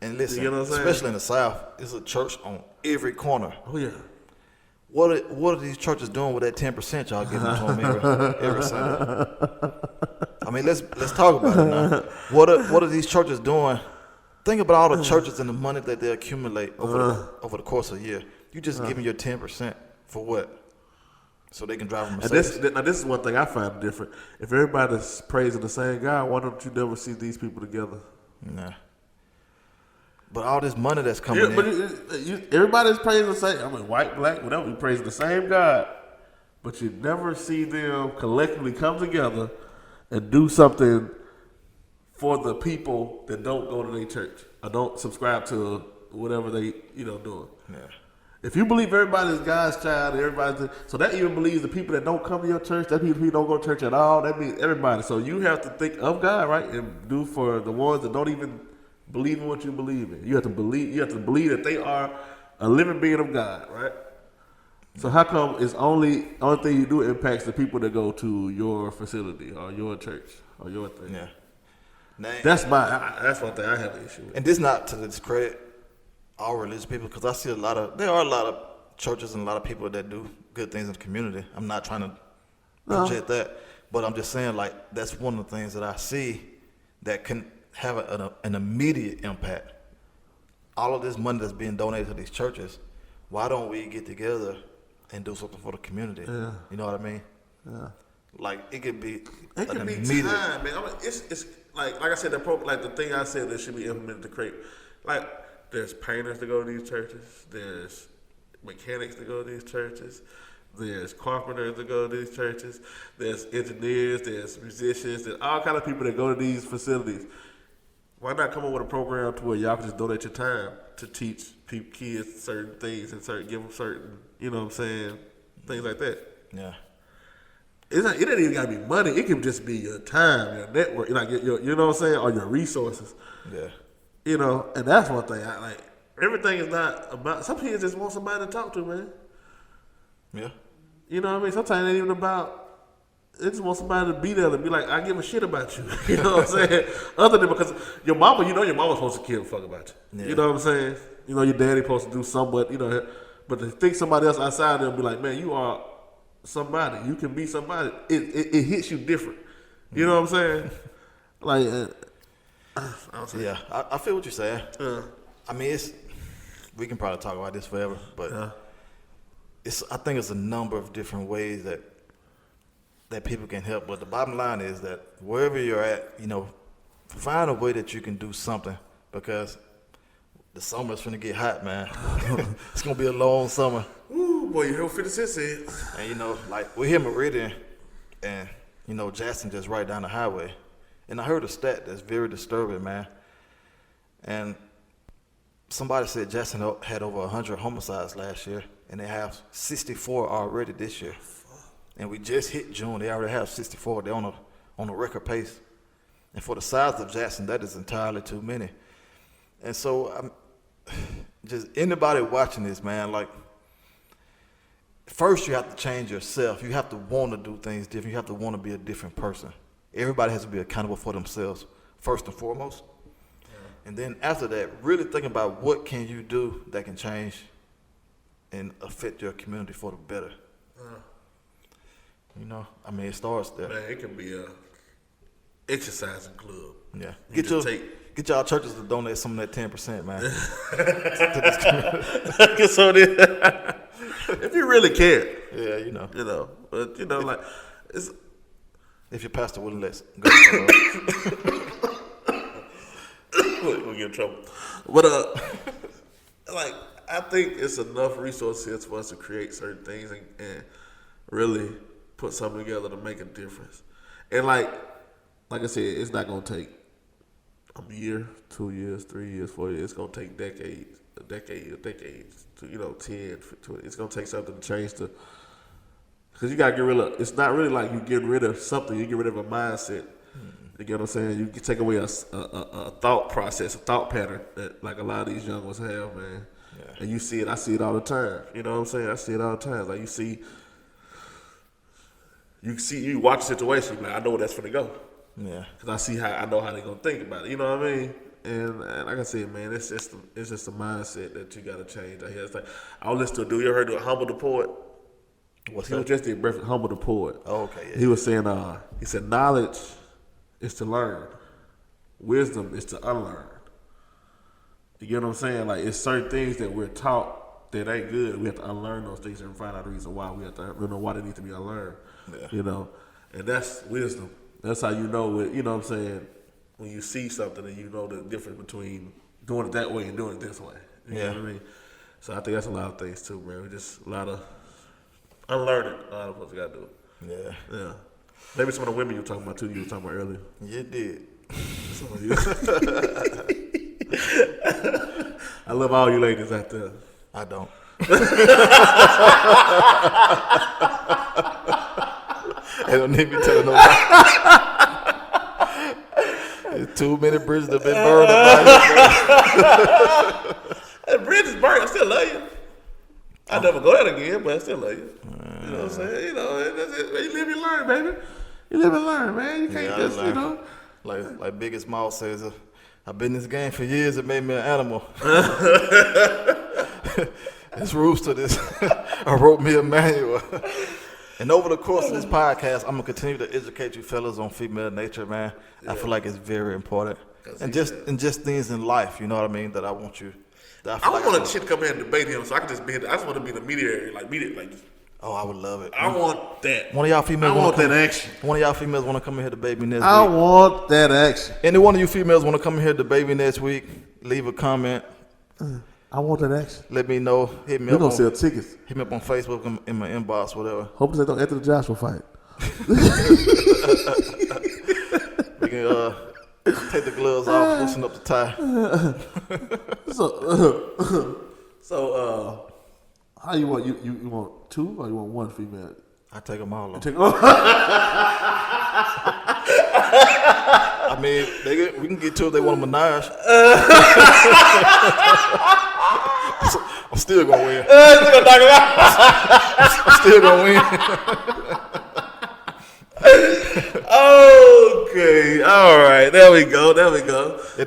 And listen, especially in the South, there's a church on every corner. Oh yeah. What are these churches doing with that 10% y'all giving to them every Sunday? I mean, let's talk about it now. What are these churches doing? Think about all the churches and the money that they accumulate over the course of a year. You just giving your 10% for what? So they can drive a Mercedes. Now this is one thing I find different. If everybody's praising the same God, why don't you never see these people together? Nah. But all this money that's coming in. But everybody's praising the same. I mean, white, black, whatever. You praise the same God, but you never see them collectively come together and do something for the people that don't go to their church or don't subscribe to whatever they doing. Yeah. If you believe everybody's God's child, so that even believes the people that don't come to your church, that people who don't go to church at all, that means everybody. So you have to think of God, right, and do for the ones that don't even believe in what you believe in. You have to believe that they are a living being of God, right? So how come it's only thing you do impacts the people that go to your facility or your church or your thing? Yeah. That's one thing I have an issue with. And this not to discredit all religious people, because I see there are a lot of churches and a lot of people that do good things in the community. I'm not trying to project that, but I'm just saying, like, that's one of the things that I see that can have an immediate impact. All of this money that's being donated to these churches, why don't we get together and do something for the community? Yeah. You know what I mean? Yeah. Like, it could be immediate time, man. I mean, it's like I said, the thing I said that should be implemented to create, like, there's painters that go to these churches, there's mechanics that go to these churches, there's carpenters that go to these churches, there's engineers, there's musicians, there's all kind of people that go to these facilities. Why not come up with a program to where y'all can just donate your time to teach kids certain things and give them certain, you know what I'm saying, things like that. Yeah. It ain't even got to be money. It can just be your time, your network, like your you know what I'm saying, or your resources. Yeah. And that's one thing. I like. Everything is not about. Some kids just want somebody to talk to, man. Yeah. You know what I mean? Sometimes it ain't even about. They just want somebody to be there to be like, I give a shit about you. You know what I'm saying? Other than because your mama's supposed to give a fuck about you. Yeah. You know what I'm saying? Your daddy supposed to do something, but to think somebody else outside there and be like, man, you are somebody. You can be somebody. It hits you different. You know what I'm saying? Like, yeah, I feel what you're saying. I mean, we can probably talk about this forever, but I think it's a number of different ways that people can help. But the bottom line is that wherever you're at, find a way that you can do something because the summer's finna get hot, man. It's gonna be a long summer. Ooh, boy, you heard what 50 Cent said. And you know, like we're here in Meridian, and you know, Jackson just right down the highway. And I heard a stat that's very disturbing, man. And somebody said Jackson had over 100 homicides last year, and they have 64 already this year. And we just hit June; they already have 64. They're on a record pace. And for the size of Jackson, that is entirely too many. And so, just anybody watching this, man, like, first you have to change yourself. You have to want to do things different. You have to want to be a different person. Everybody has to be accountable for themselves, first and foremost. Yeah. And then after that, really think about what can you do that can change and affect your community for the better. You know, I mean, it starts there. Man, it can be a exercising club. Yeah. Get y'all churches to donate some of that 10%, man. To this community. So if you really care. Yeah, you know. But you know, like it's if your pastor wouldn't let go. We'll get in trouble. But like I think it's enough resources for us to create certain things and really put something together to make a difference. And like I said, it's not gonna take a year, 2 years, 3 years, 4 years. It's gonna take decades to 10, 20. It's gonna take something to change because you gotta get rid of. It's not really like you getting rid of something. You get rid of a mindset. You get what I'm saying? You can take away a thought process, a thought pattern that like a lot of these young ones have, man. Yeah. And you see it. I see it all the time. You know what I'm saying? I see it all the time. Like you watch a situation, like I know where that's gonna go. Yeah. Because I know how they're gonna think about it. You know what I mean? And like I said, man, it's just a mindset that you gotta change. Out here, it's like I was listening to a dude. You ever heard of Humble the Poet? What's he that? was just did breakfast. Humble the Poet. Oh, okay. Yeah. He was saying, he said, knowledge is to learn, wisdom is to unlearn. You get what I'm saying? Like it's certain things that we're taught that ain't good. We have to unlearn those things and find out the reason why we have to. We know why they need to be unlearned. Yeah. You know, and that's wisdom. That's how you know it. You know what I'm saying? When you see something and you know the difference between doing it that way and doing it this way. You know what I mean? So I think that's a lot of things too, man. Just a lot of unlearning. A lot of us got to do. Yeah. Yeah. Maybe some of the women you were talking about too. You were talking about earlier. You did. Some of you. I love all you ladies out there. I don't. I don't need me telling nobody. There's too many bridges that have been burned up. That bridge is burnt. I still love you. I never go there again, but I still love you. You know what I'm saying? You know, that's it. You live and learn, baby. You live and learn, man. You can't just, you know. Like Biggest Mouth says, I've been in this game for years. It made me an animal. This rooster, I wrote me a manual. And over the course of this podcast, I'm gonna continue to educate you fellas on female nature, man. Yeah. I feel like it's very important, and just things in life, you know what I mean. That I want you. I don't want a chick to come here and debate him, so I can just be. I just want to be the mediator, like. Oh, I would love it. I want that. One of y'all females. I want that action. One of y'all females want to come in here to debate me next week. I want that action. Any one of you females want to come in here to debate me next week? Leave a comment. I want that action. Let me know. Hit me We're up. We're gonna sell tickets. Hit me up on Facebook in my inbox, whatever. Hopefully they don't enter the Joshua fight. We can take the gloves off, loosen up the tie. So how you want you want two or you want one female? I take them all. Take them all. I mean, we can get two if they want a menage. I'm still gonna win. I'm still gonna win. Okay, all right, there we go. It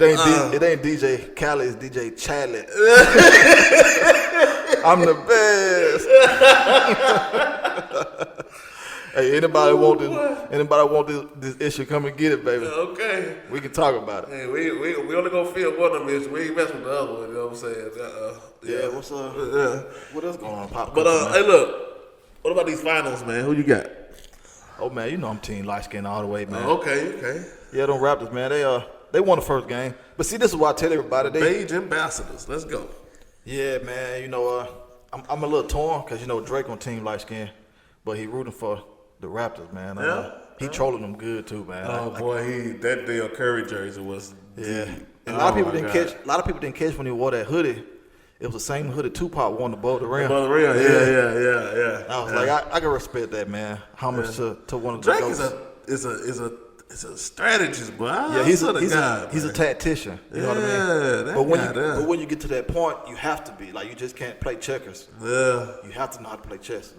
ain't DJ Khaled, it's DJ Chadwick. I'm the best. Hey, anybody want this issue? Come and get it, baby. Okay, we can talk about it. Hey, we only gonna feel one of them issues. We ain't mess with the other one. You know what I'm saying? Yeah. What's up? What else going on, Pop? But hey, look. What about these finals, man? Who you got? Oh man, you know I'm team light skin all the way, man. Okay. Yeah, them Raptors, man. They won the first game. But see, this is why I tell everybody. Beige ambassadors. Let's go. Yeah, man. You know, I'm a little torn because, you know, Drake on Team Light Skin. But he rooting for the Raptors, man. He trolling them good, too, man. Oh, boy. That Dale Curry jersey was yeah. deep. And a lot of people didn't catch when he wore that hoodie. It was the same hoodie Tupac won above the rim. Above the rim, yeah. I was like, I can respect that, man. How much to one of the Drake goats. is a strategist, boy. He's a tactician. You know what I mean? But when you get to that point, you have to be like, you just can't play checkers. Yeah. You have to know how to play chess.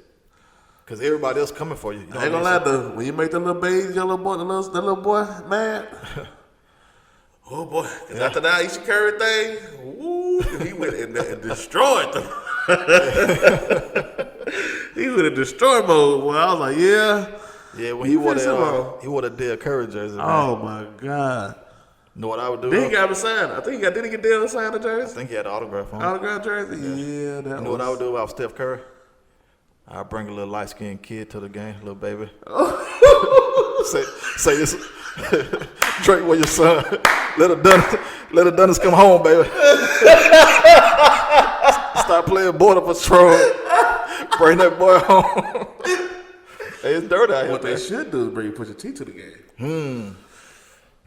Because everybody else coming for you. I ain't gonna lie though, when you make that little beige yellow boy, that little boy mad. Oh boy! Cause after that Isha Curry thing, woo, he went and destroyed them. He went in destroy mode. Boy, I was like, yeah. When he wore the Dale Curry jersey. Man. Oh my god! You know what I would do? Then he got him signed. I think did he get Dale to sign the jersey? I think he had the autograph on. Autograph jersey. Yeah, You know what I would do about Steph Curry? I'd bring a little light skinned kid to the game, little baby. say this. Drake, where your son? Let her Dunners come home, baby. Stop playing border patrol. Bring that boy home. Hey, it's dirty out here. What they should do is bring Pusha T to the game.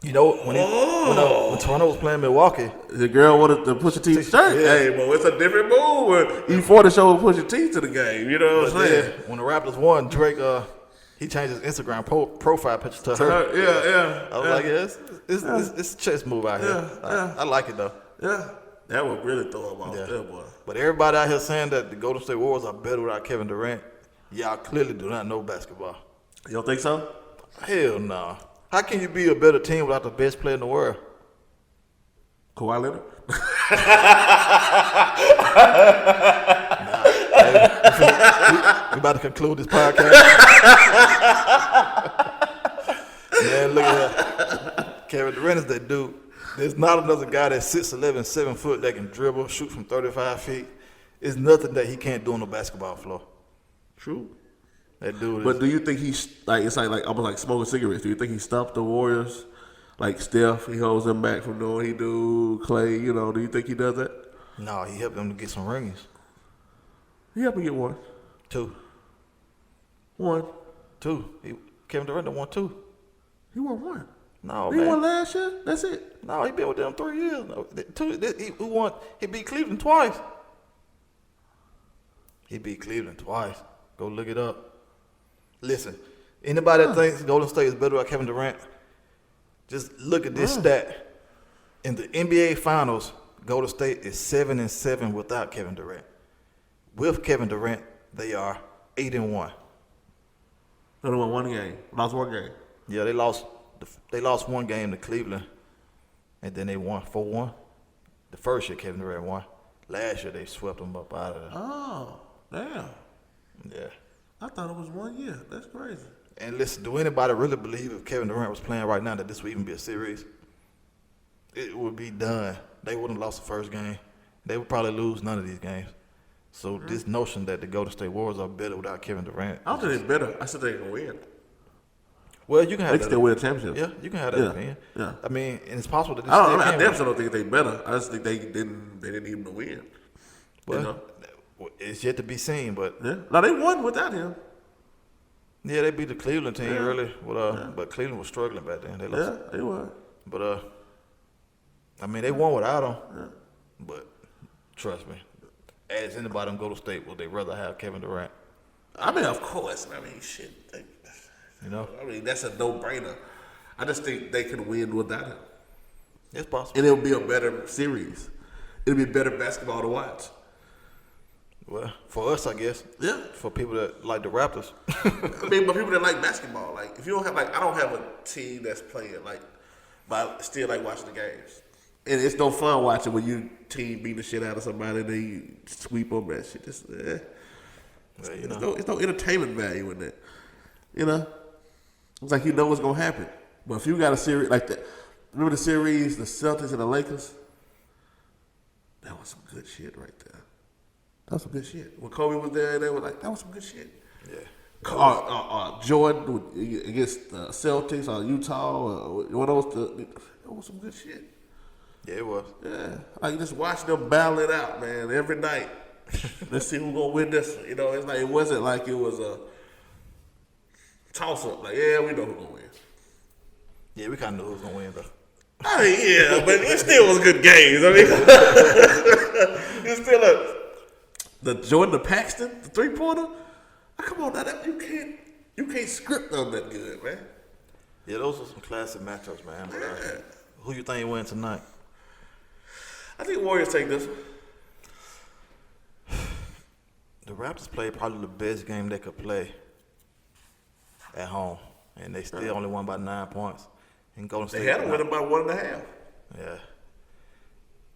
You know, when Toronto was playing Milwaukee, the girl wanted to Pusha T shirt. Yeah. Hey, but it's a different move when E40 showed Pusha T to the game. You know what I'm saying? when the Raptors won, Drake he changed his Instagram profile picture to her. Yeah. I was like, it's a chess move out here. I like it though. Yeah. That would really throw him off there, boy. But everybody out here saying that the Golden State Warriors are better without Kevin Durant, y'all clearly do not know basketball. You don't think so? Hell no. How can you be a better team without the best player in the world? Kawhi Leonard? We about to conclude this podcast. Man, look at that. Kevin Durant is that dude. There's not another guy that's 6'11", 7 foot that can dribble, shoot from 35 feet. It's nothing that he can't do on the basketball floor. True. That dude is. But do you think he's like it's like almost like smoking cigarettes? Do you think he stopped the Warriors? Like Steph, he holds them back from doing what he do. Clay, do you think he does that? No, he helped them to get some rings. He helped me get one. Two. Kevin Durant won 2. He won 1. No, he man. won last year. That's it. No, he been with them 3 years. No, 2. He won. He beat Cleveland twice. He beat Cleveland twice. Go look it up. Listen, anybody that thinks Golden State is better than Kevin Durant, just look at this stat. In the NBA Finals, Golden State is 7-7 without Kevin Durant. With Kevin Durant, they are 8-1. They won 1 game. Lost 1 game. Yeah, they lost 1 game to Cleveland, and then they won 4-1. The first year Kevin Durant won. Last year they swept them up out of there. Oh, damn. Yeah. I thought it was 1 year. That's crazy. And listen, do anybody really believe if Kevin Durant was playing right now that this would even be a series? It would be done. They wouldn't have lost the first game. They would probably lose none of these games. So this notion that the Golden State Warriors are better without Kevin Durant. I don't think they're better. I said they can win. Well, you can have They that. can still win a championship. Yeah, you can have that opinion. Yeah. I mean, and it's possible that this I can definitely don't think they better. I just think they didn't even win. Well, it's yet to be seen, but yeah. No, they won without him. yeah, they beat the Cleveland team early. But Cleveland was struggling back then. They lost. Yeah, they won. But I mean, they won without him. Yeah. But trust me, as anybody on Golden State, would they rather have Kevin Durant? I mean, of course. I mean, shit. I mean, that's a no-brainer. I just think they could win without him. It's possible. And it'll be a better series. It'll be better basketball to watch. Well, for us, I guess. Yeah. For people that like the Raptors. I mean, but people that like basketball, like, if you don't have, like, I don't have a team that's playing, like, but I still like watching the games. And it's no fun watching when you team beat the shit out of somebody and then you sweep them. That shit just, well, it's no entertainment value in that. It's like you know what's going to happen. But if you got a series like that, remember the series, the Celtics and the Lakers? That was some good shit right there. That was some good shit. When Kobe was there, they were like, that was some good shit. Yeah. Jordan against the Celtics or Utah or one of those. It was some good shit. Yeah, it was. Yeah, like just watch them battle it out, man, every night. Let's see who's gonna win this. You know, it's like it wasn't like it was a toss up. Like, yeah, we know who's gonna win. Yeah, we kind of knew who was gonna win though. I mean, yeah, but it still was good games. I mean, it's still the Jordan Paxton, the 3-pointer. Come on, now you can't script them that good, man. Yeah, those are some classic matchups, man. But, who you think you win tonight? I think Warriors take this one. The Raptors played probably the best game they could play at home, and they still only won by 9 points. And Golden State They had to win by 1.5. Yeah.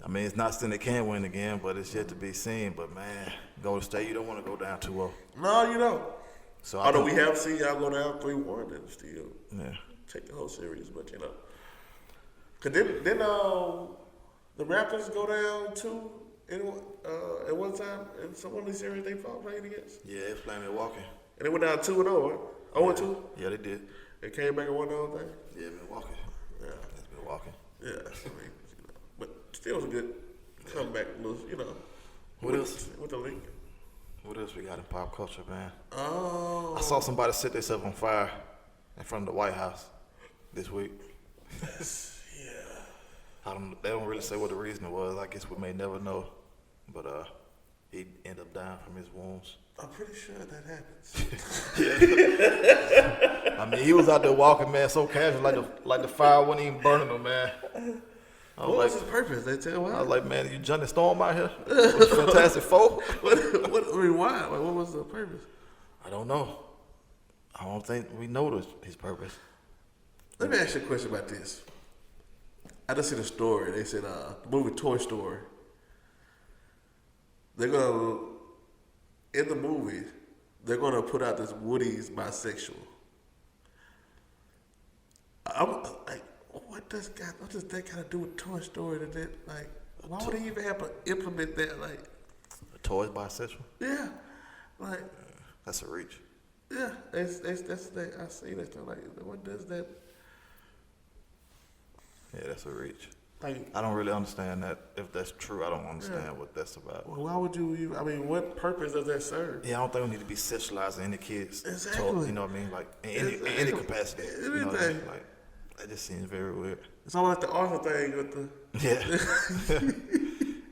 I mean, it's not saying they can't win again, but it's yet to be seen. But, man, Golden State, you don't want to go down 2-0. No, you don't. So Although we have seen y'all go down 3-1 and still take the whole series, but you know. Cause didn't the Raptors go down 2 at one time in some one of these series they played against? Yeah, they was playing Milwaukee. And they went down 2-0, right? 0-2? Yeah, they did. They came back and won the whole thing? Yeah, Milwaukee. Yeah. It's Milwaukee. Yeah. I mean, but still was a good comeback, you know. What else? With the league. What else we got in pop culture, man? Oh. I saw somebody set themselves on fire in front of the White House this week. Yeah. They don't really say what the reason was. I guess we may never know. But he ended up dying from his wounds. I'm pretty sure that happens. I mean, he was out there walking, man, so casual, like the fire wasn't even burning him, man. What was his purpose? They tell why? I was like, man, you Johnny Storm out here? With the Fantastic Four? I mean, why? Like, what was the purpose? I don't know. I don't think we know his purpose. Let me ask you a question about this. I just seen a story. They said the movie Toy Story. In the movie, they're gonna put out this Woody's bisexual. I'm like, what does that got to do with Toy Story? Like, why would he even have to implement that? Like, A toy's bisexual? yeah, like That's a reach. yeah, that's I see that stuff. Like, what does that? Yeah, that's a reach. Like, I don't really understand that. If that's true, I don't understand what that's about. well, why would you even? I mean, what purpose does that serve? Yeah, I don't think we need to be sexualizing any kids. Exactly. You know what I mean? Like in any capacity. You know what I mean? Like that just seems very weird. It's almost like the Arthur thing with the. Yeah.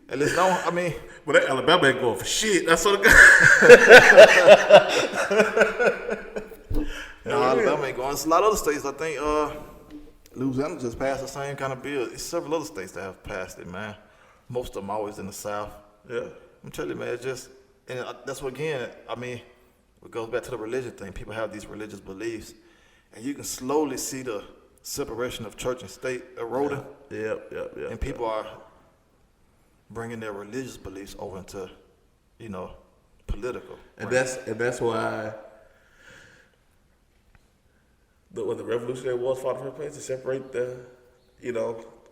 At least I mean, But that Alabama ain't going for shit. That's what. Alabama ain't going. It's a lot of other states. I think Louisiana just passed the same kind of bill. It's several other states that have passed it, man. Most of them always in the South. Yeah. I'm telling you, man, it's just, and that's what, again, I mean, it goes back to the religion thing. People have these religious beliefs, and you can slowly see the separation of church and state eroding. Yep. And people are bringing their religious beliefs over into, political. And that's why the Revolutionary Wars fought in the first place, to separate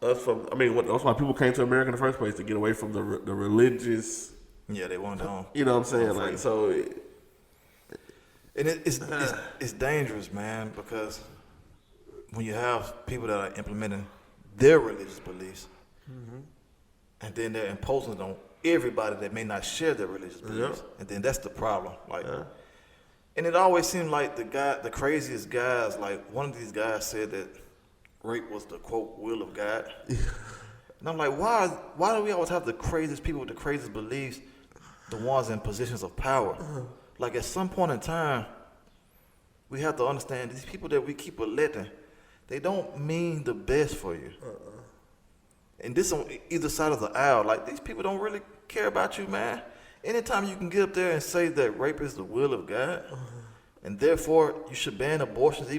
us from. I mean, that's why people came to America in the first place, to get away from the religious. Yeah, they wanted to. You know what I'm saying? Like, so. And it's dangerous, man, because when you have people that are implementing their religious beliefs, and then they're imposing it on everybody that may not share their religious beliefs, and then that's the problem. Like, and it always seemed like the craziest guys. Like one of these guys said that rape was the quote will of God, and I'm like, why do we always have the craziest people with the craziest beliefs, the ones in positions of power? Like at some point in time, we have to understand these people that we keep electing, they don't mean the best for you. And this on either side of the aisle, like these people don't really care about you, man. Anytime you can get up there and say that rape is the will of God, and therefore you should ban abortions,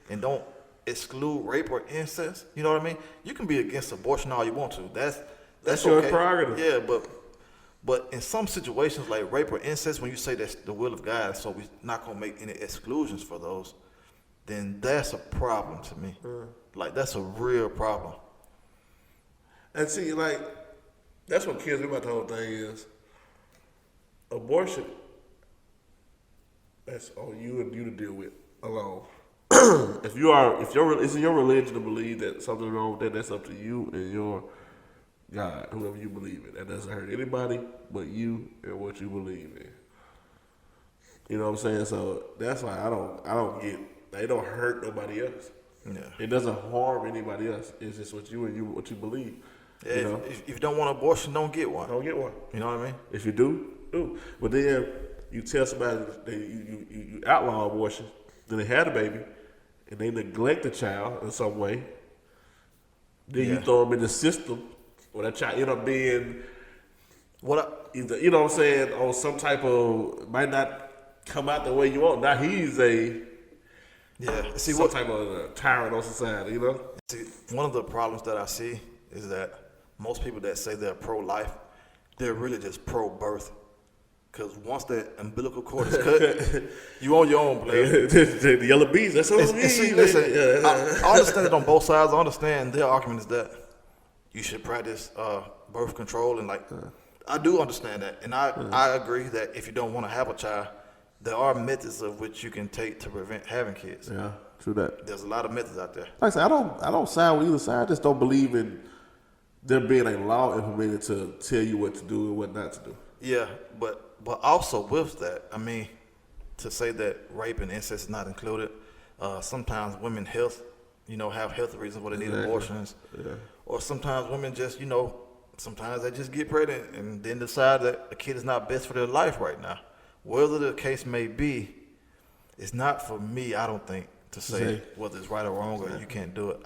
and don't exclude rape or incest. You know what I mean? You can be against abortion all you want to. That's your okay. prerogative. Yeah, but in some situations like rape or incest, when you say that's the will of God, so we're not gonna make any exclusions for those, then that's a problem to me. Like that's a real problem. And see, like, that's what kills me about the whole thing is abortion. That's on you and you to deal with alone. it's in your religion to believe that something's wrong with that, that's up to you and your God, whoever you believe in. That doesn't hurt anybody but you and what you believe in. You know what I'm saying? So that's why I don't get, they don't hurt nobody else. Yeah. It doesn't harm anybody else. It's just what you believe. Yeah, you know? If you don't want an abortion, don't get one. Don't get one. You know what I mean? If you do. But then you tell somebody that you outlaw abortion, then they had a baby, and they neglect the child in some way. Then you throw them in the system, or that child end up being either, you know what I'm saying, on some type of, might not come out the way you want. Now he's some type of tyrant on society, you know? See, one of the problems that I see is that most people that say they're pro-life, they're really just pro-birth. Because once that umbilical cord is cut, you on your own, player. The yellow bees, that's what it means. See, listen, I understand it on both sides. I understand their argument is that you should practice birth control. And, I do understand that. And I agree that if you don't want to have a child, there are methods of which you can take to prevent having kids. Yeah, true that. There's a lot of methods out there. Like I said, I don't side with either side. I just don't believe in there being a law implemented to tell you what to do and what not to do. Yeah, but also with that, I mean, to say that rape and incest is not included, sometimes women have health reasons why they need abortions. Yeah. Or sometimes women just, sometimes they just get pregnant and then decide that a kid is not best for their life right now. Whether the case may be, it's not for me, I don't think, to say whether it's right or wrong or you can't do it.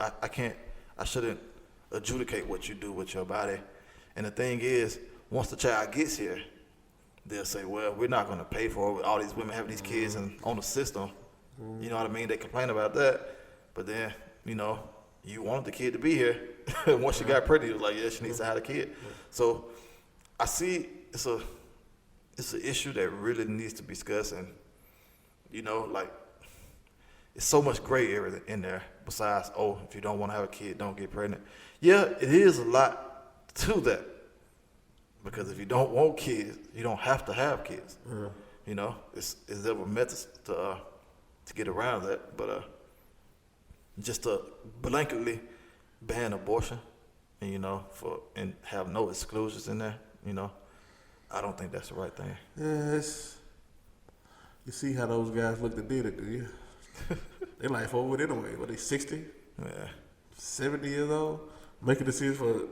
I shouldn't adjudicate what you do with your body. And the thing is, once the child gets here, they'll say, well, we're not going to pay for it. All these women have these kids and on the system. You know what I mean? They complain about that. But then, you wanted the kid to be here. Once she got pregnant, it was like, yeah, she needs to have a kid. So I see it's an issue that really needs to be discussed. And, it's so much gray area in there besides, if you don't want to have a kid, don't get pregnant. Yeah, it is a lot to that. Because if you don't want kids, you don't have to have kids. Yeah. There were methods to get around that, but just to blanketly ban abortion, and have no exclusions in there, I don't think that's the right thing. Yes. You see how those guys looked and did it, do you? They life over it anyway. What, they 60? Yeah. 70 years old? Making decisions for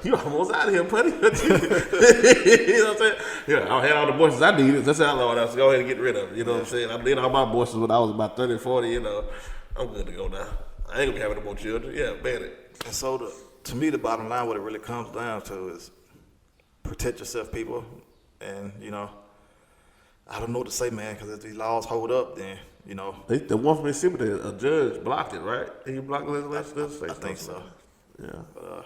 you almost out of here, buddy. You know what I'm saying? Yeah, I had all the abortions I needed. That's how I was. Go ahead and get rid of it. You know what I'm saying? I did all my abortions when I was about 30, 40. I'm good to go now. I ain't gonna be having no more children. Yeah, ban it. And so, to me, the bottom line, what it really comes down to is protect yourself, people. And I don't know what to say, man, because if these laws hold up, then the one from Mississippi, a judge blocked it, right? He blocked legislation. I think so. Yeah. But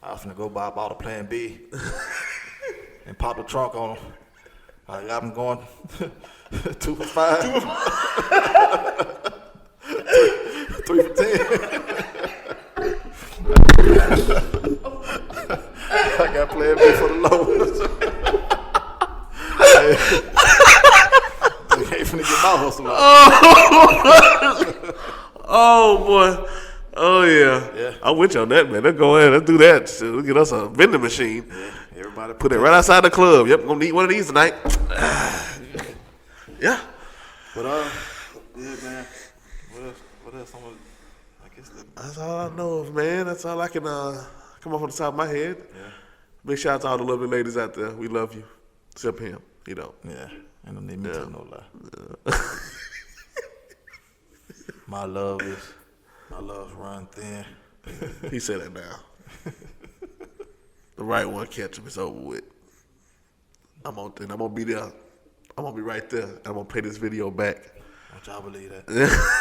I was gonna go buy a bottle of Plan B and pop the trunk on them. I got them going 2 for $5, 3 for $10. I got Plan B for the lowest. I ain't finna get my hustle out. Oh boy. Oh yeah. I'm with you on that, man. Let's go ahead. Let's do that. So we'll get us a vending machine. Yeah. Everybody put it right outside the club. Yep, gonna need one of these tonight. Yeah. But yeah, man. What else? I guess that's all I know of, man. That's all I can come off on the top of my head. Yeah. Big shout out to all the lovely ladies out there. We love you. Except him. Yeah. Ain't no need me to no lie. Yeah. My love run thin. He said that now. The right one catch him, it's over with. I'm gonna be there. I'm gonna be right there. I'm gonna play this video back. Don't y'all believe that?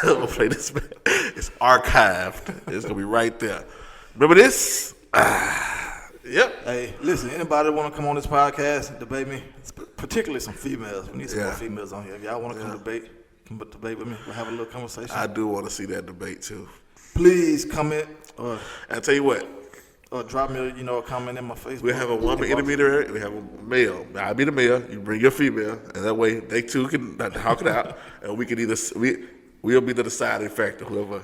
I'm gonna play this back. It's archived. It's gonna be right there. Remember this? Yep. Hey, listen, anybody want to come on this podcast and debate me, particularly some females. We need some more females on here. If y'all want to come debate with me, we'll have a little conversation. I do want to see that debate too. Please comment. I'll tell you what. Drop me a comment in my Facebook. We have a woman intermediary. We have a male. I'll be the male. You bring your female, and that way they two can talk it out, and we can we'll be the deciding factor. Whoever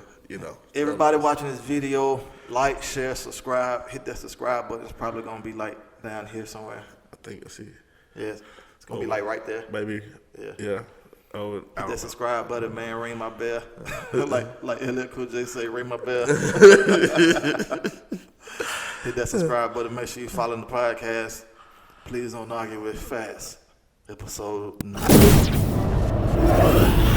Everybody watching this video, like, share, subscribe. Hit that subscribe button. It's probably gonna be like down here somewhere. I think you'll see. Yeah, it's gonna be like right there. Maybe. Yeah. Oh, Hit that subscribe button, man. Ring my bell. like LL Cool J say, ring my bell. Hit that subscribe button. Make sure you follow the podcast. Please don't argue with Fast. Episode 9.